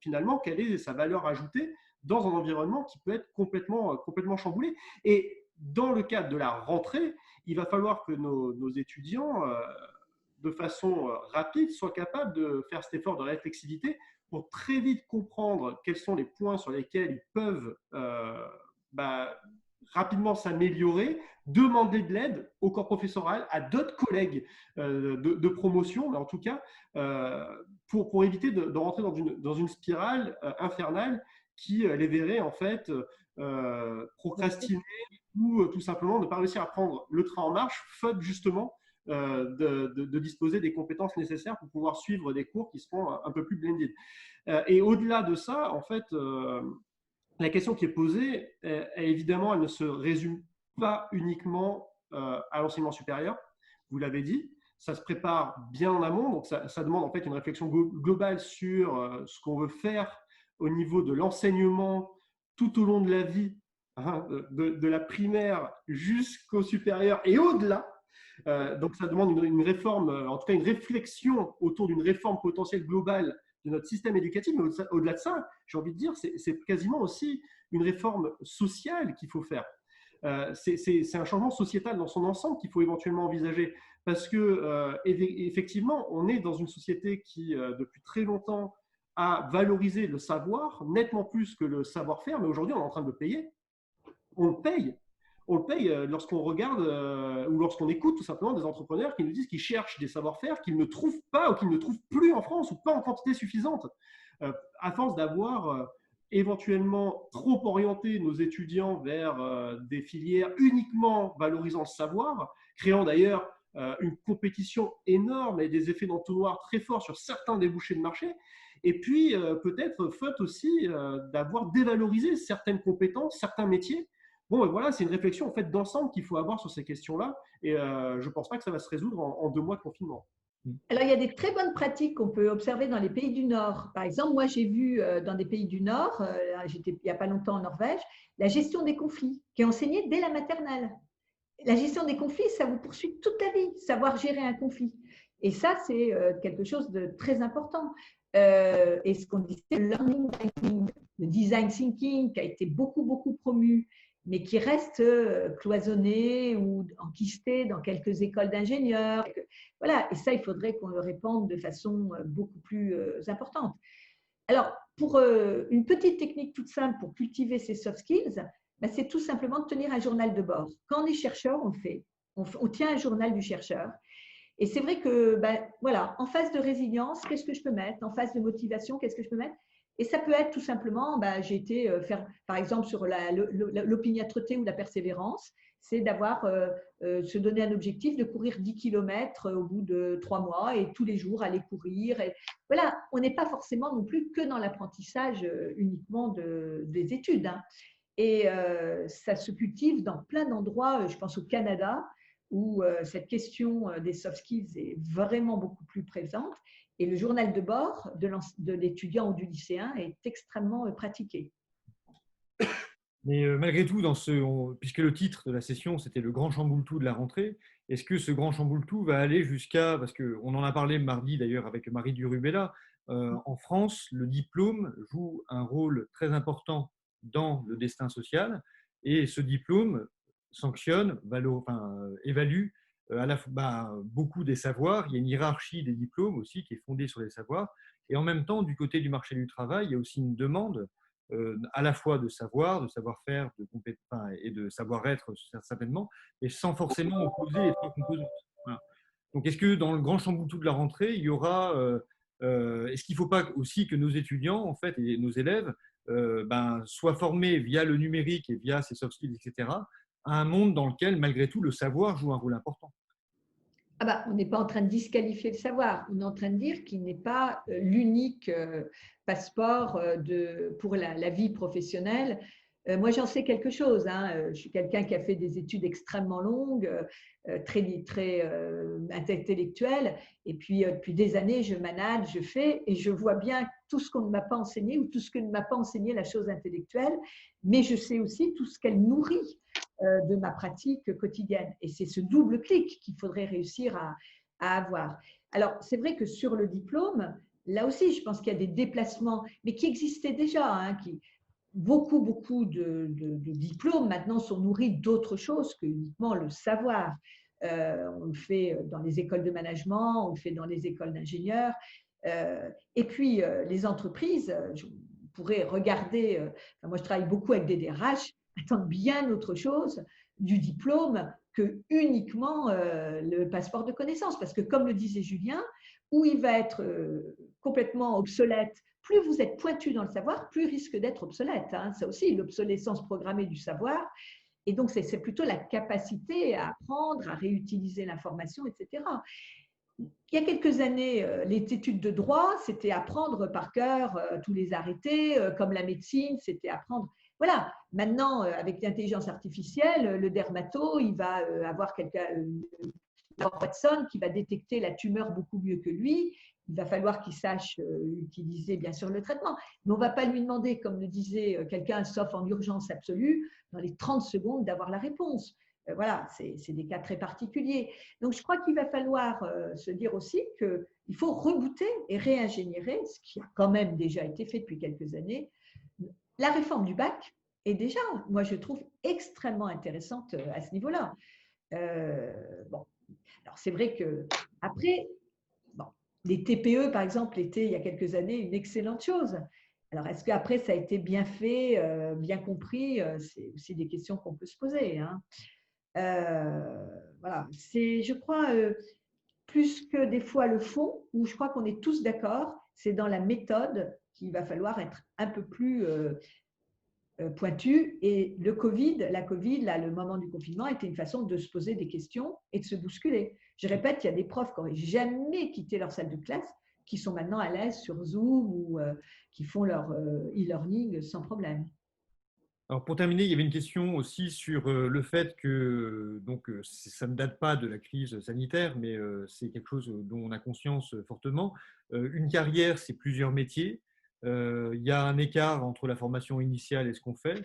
finalement quelle est sa valeur ajoutée dans un environnement qui peut être complètement chamboulé. Et dans le cadre de la rentrée, il va falloir que nos étudiants, de façon rapide, soient capables de faire cet effort de réflexivité pour très vite comprendre quels sont les points sur lesquels ils peuvent rapidement s'améliorer, demander de l'aide au corps professoral, à d'autres collègues de promotion, mais en tout cas, pour éviter de rentrer dans une spirale infernale qui les verrait en fait procrastiner ou tout simplement ne pas réussir à prendre le train en marche, faute justement de disposer des compétences nécessaires pour pouvoir suivre des cours qui seront un peu plus blended. Et au-delà de ça, en fait, la question qui est posée, évidemment, elle ne se résume pas uniquement à l'enseignement supérieur. Vous l'avez dit, ça se prépare bien en amont, donc ça demande en fait une réflexion globale sur ce qu'on veut faire au niveau de l'enseignement tout au long de la vie, hein, de la primaire jusqu'au supérieur et au-delà. Donc ça demande une réforme, en tout cas une réflexion autour d'une réforme potentielle globale notre système éducatif, mais au-delà de ça, j'ai envie de dire, c'est quasiment aussi une réforme sociale qu'il faut faire. C'est un changement sociétal dans son ensemble qu'il faut éventuellement envisager. Parce que, effectivement, on est dans une société qui, depuis très longtemps, a valorisé le savoir nettement plus que le savoir-faire, mais aujourd'hui, on est en train de le payer. On le paye. On le paye lorsqu'on regarde ou lorsqu'on écoute tout simplement des entrepreneurs qui nous disent qu'ils cherchent des savoir-faire qu'ils ne trouvent pas ou qu'ils ne trouvent plus en France ou pas en quantité suffisante. À force d'avoir éventuellement trop orienté nos étudiants vers des filières uniquement valorisant le savoir, créant d'ailleurs une compétition énorme et des effets d'entonnoir très forts sur certains débouchés de marché. Et puis, peut-être faute aussi d'avoir dévalorisé certaines compétences, certains métiers. Bon, voilà, c'est une réflexion en fait, d'ensemble qu'il faut avoir sur ces questions-là. Et je ne pense pas que ça va se résoudre en 2 mois de confinement. Alors, il y a des très bonnes pratiques qu'on peut observer dans les pays du Nord. Par exemple, moi, j'ai vu dans des pays du Nord, j'étais il n'y a pas longtemps en Norvège, la gestion des conflits, qui est enseignée dès la maternelle. La gestion des conflits, ça vous poursuit toute la vie, savoir gérer un conflit. Et ça, c'est quelque chose de très important. Et ce qu'on dit, c'est le learning thinking, le design thinking, qui a été beaucoup, beaucoup promu, mais qui reste cloisonné ou enquisté dans quelques écoles d'ingénieurs. Voilà, et ça, il faudrait qu'on le répande de façon beaucoup plus importante. Alors, pour une petite technique toute simple pour cultiver ces soft skills, ben, c'est tout simplement de tenir un journal de bord. Quand on est chercheur, on le fait. On tient un journal du chercheur. Et c'est vrai que, ben, voilà, en phase de résilience, qu'est-ce que je peux mettre? En phase de motivation, qu'est-ce que je peux mettre? Et ça peut être tout simplement, ben, j'ai été faire, par exemple, sur l'opiniâtreté ou la persévérance, c'est d'avoir, se donner un objectif de courir 10 km au bout de 3 mois et tous les jours aller courir. Et voilà, on n'est pas forcément non plus que dans l'apprentissage uniquement des études. Hein. Et ça se cultive dans plein d'endroits, je pense au Canada, où cette question des soft skills est vraiment beaucoup plus présente. Et le journal de bord de l'étudiant ou du lycéen est extrêmement pratiqué. Mais malgré tout, puisque le titre de la session, c'était le grand chamboule-tout de la rentrée, est-ce que ce grand chamboule-tout va aller jusqu'à, parce qu'on en a parlé mardi d'ailleurs avec Marie Durubella, en France, le diplôme joue un rôle très important dans le destin social et ce diplôme sanctionne, évalue beaucoup des savoirs. Il y a une hiérarchie des diplômes aussi qui est fondée sur les savoirs. Et en même temps, du côté du marché du travail, il y a aussi une demande à la fois de savoir, de savoir-faire et de savoir-être certainement, mais sans forcément opposer les trois composantes. Voilà. Donc, est-ce que dans le grand chamboule-tout de la rentrée, il y aura, est-ce qu'il ne faut pas aussi que nos étudiants en fait, et nos élèves soient formés via le numérique et via ces soft skills, etc., à un monde dans lequel, malgré tout, le savoir joue un rôle important? Ah bah, on n'est pas en train de disqualifier le savoir, on est en train de dire qu'il n'est pas l'unique passeport pour la vie professionnelle. Moi, j'en sais quelque chose. Hein. Je suis quelqu'un qui a fait des études extrêmement longues, très intellectuelles. Et puis, depuis des années, je manage, je fais, et je vois bien tout ce qu'on ne m'a pas enseigné ou tout ce que ne m'a pas enseigné la chose intellectuelle. Mais je sais aussi tout ce qu'elle nourrit de ma pratique quotidienne. Et c'est ce double clic qu'il faudrait réussir à avoir. Alors, c'est vrai que sur le diplôme, là aussi, je pense qu'il y a des déplacements, mais qui existaient déjà. Hein, beaucoup de diplômes maintenant sont nourris d'autres choses que uniquement le savoir. On le fait dans les écoles de management, on le fait dans les écoles d'ingénieurs. Et puis, les entreprises, je pourrais regarder, moi je travaille beaucoup avec des DRH, attendent bien autre chose du diplôme que uniquement le passeport de connaissances. Parce que comme le disait Julien, où il va être complètement obsolète, plus vous êtes pointu dans le savoir, plus il risque d'être obsolète. Hein. Ça aussi, l'obsolescence programmée du savoir. Et donc, c'est plutôt la capacité à apprendre, à réutiliser l'information, etc. Il y a quelques années, les études de droit, c'était apprendre par cœur tous les arrêtés, comme la médecine, c'était apprendre. Voilà, maintenant, avec l'intelligence artificielle, le dermato, il va avoir Watson qui va détecter la tumeur beaucoup mieux que lui. Il va falloir qu'il sache utiliser, bien sûr, le traitement. Mais on ne va pas lui demander, comme le disait quelqu'un, sauf en urgence absolue, dans les 30 secondes, d'avoir la réponse. Voilà, c'est des cas très particuliers. Donc, je crois qu'il va falloir se dire aussi qu'il faut rebooter et réingénierer, ce qui a quand même déjà été fait depuis quelques années. La réforme du bac est déjà, moi, je trouve extrêmement intéressante à ce niveau-là. Bon, alors c'est vrai que après, bon, les TPE, par exemple, étaient il y a quelques années une excellente chose. Alors, est-ce qu'après, ça a été bien fait, bien compris? C'est aussi des questions qu'on peut se poser, hein. Voilà, c'est, je crois, plus que des fois le fond, où je crois qu'on est tous d'accord, c'est dans la méthode qu'il va falloir être un peu plus pointu. Et la COVID, là, le moment du confinement, était une façon de se poser des questions et de se bousculer. Je répète, il y a des profs qui n'auraient jamais quitté leur salle de classe, qui sont maintenant à l'aise sur Zoom ou qui font leur e-learning sans problème. Alors pour terminer, il y avait une question aussi sur le fait que donc ça ne date pas de la crise sanitaire, mais c'est quelque chose dont on a conscience fortement. Une carrière, c'est plusieurs métiers. Il y a un écart entre la formation initiale et ce qu'on fait.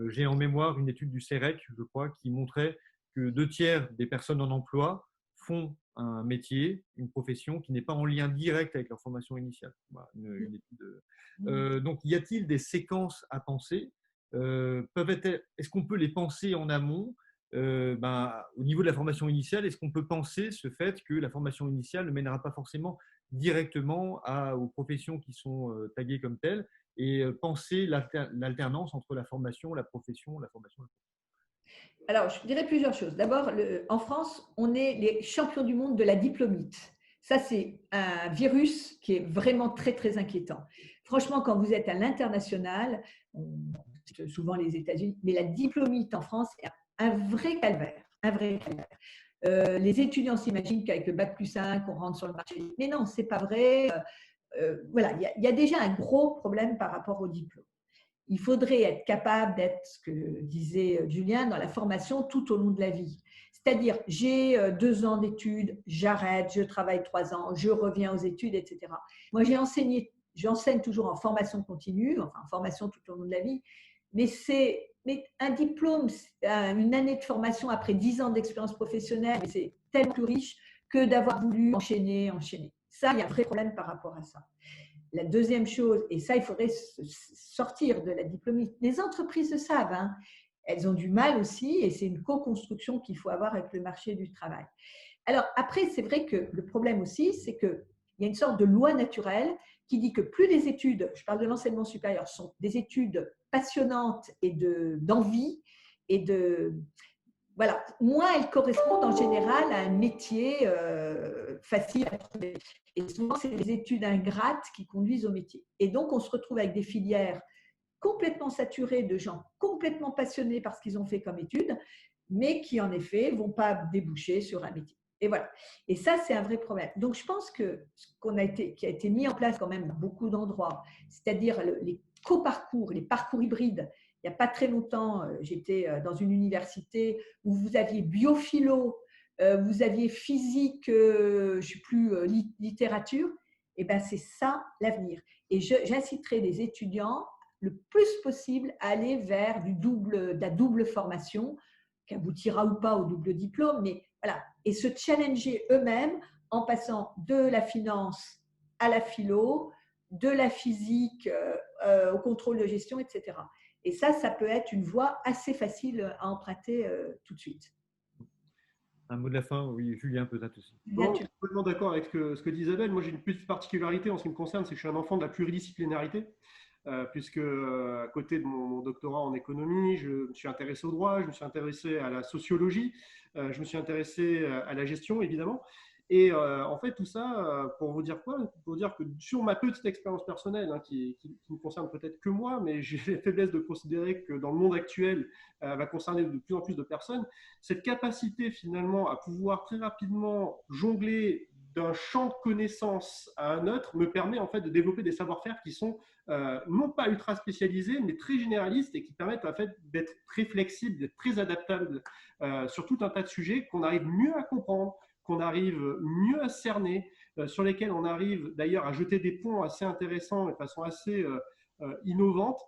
J'ai en mémoire une étude du CEREC, je crois, qui montrait que 2 tiers des personnes en emploi font un métier, une profession qui n'est pas en lien direct avec leur formation initiale. Voilà, une étude. Donc, y a-t-il des séquences à penser? Est-ce qu'on peut les penser en amont au niveau de la formation initiale? Est-ce qu'on peut penser ce fait que la formation initiale ne mènera pas forcément directement aux professions qui sont taguées comme telles et penser l'alternance entre la formation, la profession, la formation? Alors, je dirais plusieurs choses. D'abord, en France, on est les champions du monde de la diplômite. Ça, c'est un virus qui est vraiment très, très inquiétant. Franchement, quand vous êtes à l'international, c'est souvent les États-Unis, mais la diplômite en France est un vrai calvaire. Un vrai calvaire. Les étudiants s'imaginent qu'avec le bac+5, on rentre sur le marché. Mais non, ce n'est pas vrai. Voilà, il y a déjà un gros problème par rapport au diplôme. Il faudrait être capable d'être, ce que disait Julien, dans la formation tout au long de la vie. C'est-à-dire, j'ai 2 ans d'études, j'arrête, je travaille 3 ans, je reviens aux études, etc. Moi, j'enseigne toujours en formation continue, enfin en formation tout au long de la vie, mais un diplôme, une année de formation après 10 ans d'expérience professionnelle, c'est tellement plus riche que d'avoir voulu enchaîner. Ça, il y a un vrai problème par rapport à ça. La deuxième chose, et ça, il faudrait sortir de la diplômite. Les entreprises le savent, hein, elles ont du mal aussi, et c'est une co-construction qu'il faut avoir avec le marché du travail. Alors après, c'est vrai que le problème aussi, c'est qu'il y a une sorte de loi naturelle qui dit que plus les études, je parle de l'enseignement supérieur, sont des études passionnantes et d'envie et voilà, moins elles correspondent en général à un métier facile à trouver. Et souvent, c'est les études ingrates qui conduisent au métier. Et donc, on se retrouve avec des filières complètement saturées de gens complètement passionnés par ce qu'ils ont fait comme études, mais qui, en effet, ne vont pas déboucher sur un métier. Et voilà. Et ça, c'est un vrai problème. Donc, je pense que qui a été mis en place quand même dans beaucoup d'endroits, c'est-à-dire les co-parcours, les parcours hybrides. Il n'y a pas très longtemps, j'étais dans une université où vous aviez biophilo, vous aviez physique, je ne sais plus, littérature. Et bien, c'est ça l'avenir. Et j'inciterai les étudiants le plus possible à aller vers de la double formation, qui aboutira ou pas au double diplôme, mais voilà, et se challenger eux-mêmes en passant de la finance à la philo, de la physique au contrôle de gestion, etc. Et ça peut être une voie assez facile à emprunter tout de suite. Un mot de la fin, oui, Julien peut-être aussi. Bon, je suis complètement d'accord avec ce que dit Isabelle. Moi, j'ai une petite particularité en ce qui me concerne, c'est que je suis un enfant de la pluridisciplinarité, puisque à côté de mon doctorat en économie, je me suis intéressé au droit, je me suis intéressé à la sociologie, je me suis intéressé à la gestion, évidemment. Et en fait, tout ça, pour vous dire quoi? Pour dire que sur ma petite expérience personnelle, hein, qui ne concerne peut-être que moi, mais j'ai la faiblesse de considérer que dans le monde actuel, va concerner de plus en plus de personnes, cette capacité finalement à pouvoir très rapidement jongler d'un champ de connaissances à un autre me permet en fait de développer des savoir-faire qui sont non pas ultra spécialisés, mais très généralistes et qui permettent en fait d'être très flexibles, d'être très adaptables sur tout un tas de sujets qu'on arrive mieux à comprendre, qu'on arrive mieux à cerner, sur lesquels on arrive d'ailleurs à jeter des ponts assez intéressants de façon assez innovante,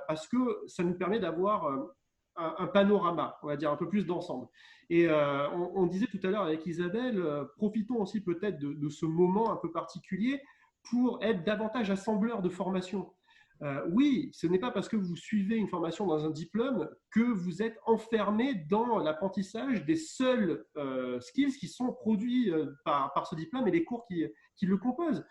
parce que ça nous permet d'avoir un panorama, on va dire un peu plus d'ensemble. Et on disait tout à l'heure avec Isabelle, profitons aussi peut-être de ce moment un peu particulier pour être davantage assembleur de formation. Oui, ce n'est pas parce que vous suivez une formation dans un diplôme que vous êtes enfermé dans l'apprentissage des seuls skills qui sont produits par ce diplôme et les cours qui le composent.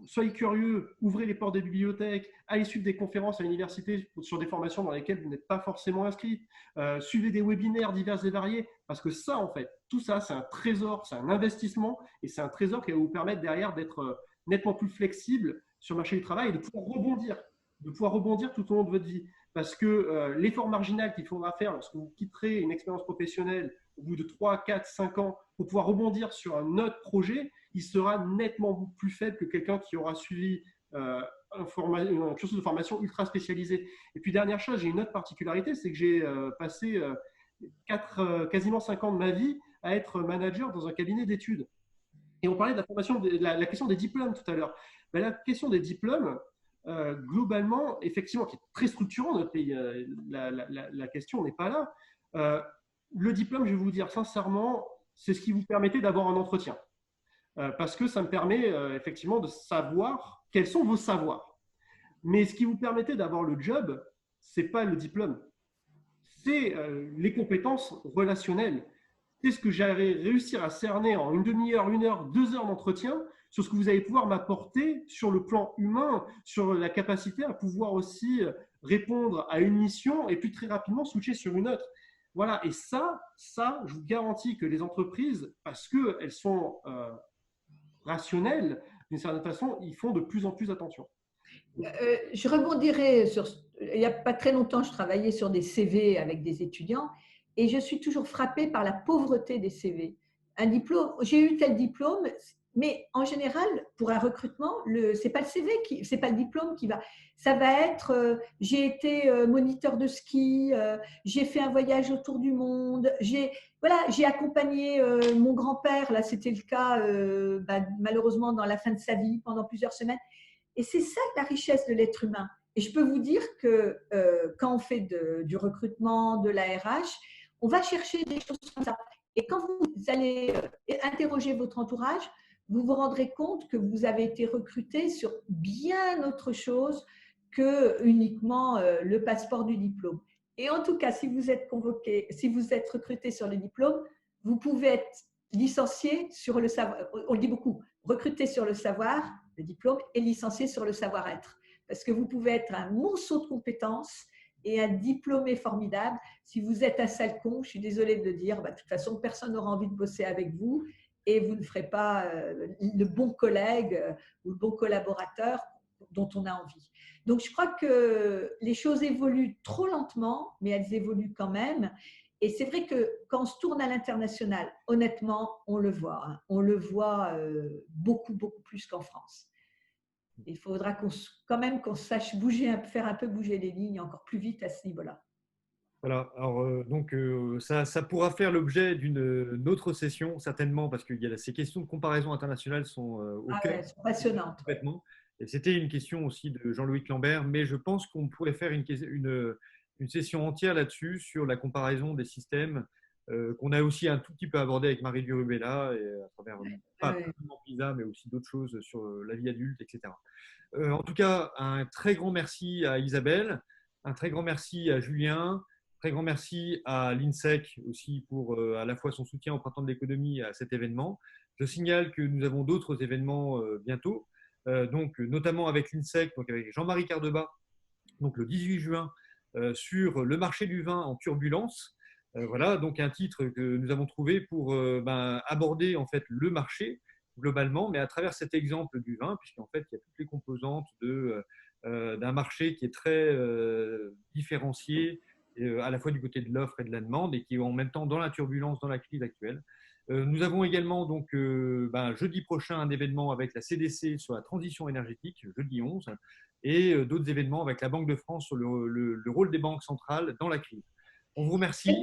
Soyez curieux, ouvrez les portes des bibliothèques, allez suivre des conférences à l'université sur des formations dans lesquelles vous n'êtes pas forcément inscrit, suivez des webinaires divers et variés, parce que ça, en fait, tout ça, c'est un trésor, c'est un investissement, et c'est un trésor qui va vous permettre derrière d'être nettement plus flexible sur le marché du travail et de pouvoir rebondir tout au long de votre vie. Parce que l'effort marginal qu'il faudra faire lorsque vous quitterez une expérience professionnelle au bout de 3, 4, 5 ans pour pouvoir rebondir sur un autre projet, il sera nettement plus faible que quelqu'un qui aura suivi un cursus de formation ultra spécialisé. Et puis, dernière chose, j'ai une autre particularité, c'est que j'ai passé quasiment 5 ans de ma vie à être manager dans un cabinet d'études. Et on parlait de la formation, la question des diplômes tout à l'heure. Ben, la question des diplômes, globalement, effectivement, qui est très structurant dans notre pays, la question n'est pas là. Le diplôme, je vais vous dire sincèrement, c'est ce qui vous permettait d'avoir un entretien. Parce que ça me permet effectivement de savoir quels sont vos savoirs. Mais ce qui vous permettait d'avoir le job, ce n'est pas le diplôme, c'est les compétences relationnelles. C'est ce que j'allais réussir à cerner en une demi-heure, 1 heure, 2 heures d'entretien sur ce que vous allez pouvoir m'apporter sur le plan humain, sur la capacité à pouvoir aussi répondre à une mission et puis très rapidement switcher sur une autre. Voilà, et ça, je vous garantis que les entreprises, parce qu'elles sont rationnelles, d'une certaine façon, ils font de plus en plus attention. Je rebondirai sur… Il n'y a pas très longtemps, je travaillais sur des CV avec des étudiants et je suis toujours frappée par la pauvreté des CV. Un diplôme, j'ai eu tel diplôme, mais en général, pour un recrutement, ce n'est pas le CV, c'est pas le diplôme qui va. Ça va être j'ai été moniteur de ski, j'ai fait un voyage autour du monde, j'ai accompagné mon grand-père, là c'était le cas malheureusement dans la fin de sa vie pendant plusieurs semaines. Et c'est ça la richesse de l'être humain. Et je peux vous dire que quand on fait du recrutement, de la RH, on va chercher des choses comme ça. Et quand vous allez interroger votre entourage, vous vous rendrez compte que vous avez été recruté sur bien autre chose que uniquement le passeport du diplôme. Et en tout cas, si vous êtes convoqué, si vous êtes recruté sur le diplôme, vous pouvez être licencié sur le savoir. On le dit beaucoup, recruté sur le savoir, le diplôme, et licencié sur le savoir-être. Parce que vous pouvez être un monceau de compétences et un diplômé formidable. Si vous êtes un sale con, je suis désolée de le dire, de toute façon, personne n'aura envie de bosser avec vous et vous ne ferez pas le bon collègue ou le bon collaborateur dont on a envie. Donc, je crois que les choses évoluent trop lentement, mais elles évoluent quand même. Et c'est vrai que quand on se tourne à l'international, honnêtement, on le voit. Hein. On le voit beaucoup, beaucoup plus qu'en France. Il faudra quand même qu'on sache faire un peu bouger les lignes encore plus vite à ce niveau-là. Voilà, alors ça pourra faire l'objet d'une autre session, certainement, parce que ces questions de comparaison internationale sont au cœur. Sont passionnantes. Complètement. Et c'était une question aussi de Jean-Louis Lambert, mais je pense qu'on pourrait faire une session entière là-dessus, sur la comparaison des systèmes, qu'on a aussi un tout petit peu abordé avec Marie Durubella, et à travers pas seulement PISA, mais aussi d'autres choses sur la vie adulte, etc. En tout cas, un très grand merci à Isabelle, un très grand merci à Julien, très grand merci à l'INSEC aussi pour à la fois son soutien au Printemps de l'économie et à cet événement. Je signale que nous avons d'autres événements bientôt, donc notamment avec l'INSEC, donc avec Jean-Marie Cardeba, donc le 18 juin, sur le marché du vin en turbulence. Voilà, donc un titre que nous avons trouvé pour aborder en fait le marché globalement, mais à travers cet exemple du vin, puisqu'en fait il y a toutes les composantes d'un marché qui est très différencié, à la fois du côté de l'offre et de la demande, et qui est en même temps dans la turbulence, dans la crise actuelle. Nous avons également donc jeudi prochain un événement avec la CDC sur la transition énergétique, jeudi 11, et d'autres événements avec la Banque de France sur le rôle des banques centrales dans la crise. On vous remercie.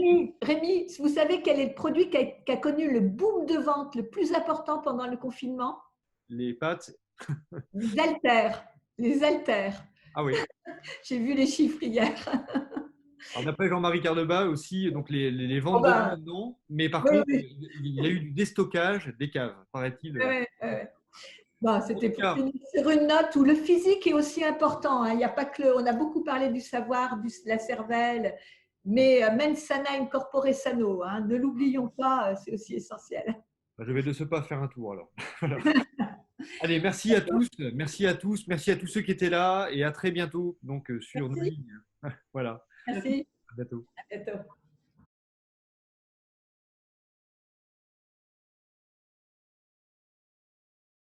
Rémi, vous savez quel est le produit qui a connu le boom de vente le plus important pendant le confinement? Les pâtes. Les haltères. Les haltères. Ah oui. J'ai vu les chiffres hier. Alors, d'après Jean-Marie Cardeba aussi, donc les Oh ventes de ben, vin, non, mais par oui, contre, oui. il y a eu du déstockage des caves, paraît-il. Ouais, ouais. Bon, En c'était tout pour cas, finir sur une note où le physique est aussi important, hein. Il n'y a pas que on a beaucoup parlé du savoir, de la cervelle, mais mens sana in corpore sano, hein. Ne l'oublions pas, c'est aussi essentiel. je vais de ce pas faire un tour alors. Voilà. Allez, merci à tous, merci à tous, merci à tous ceux qui étaient là et à très bientôt donc sur nos Merci, lignes. Voilà, merci, à bientôt. à bientôt.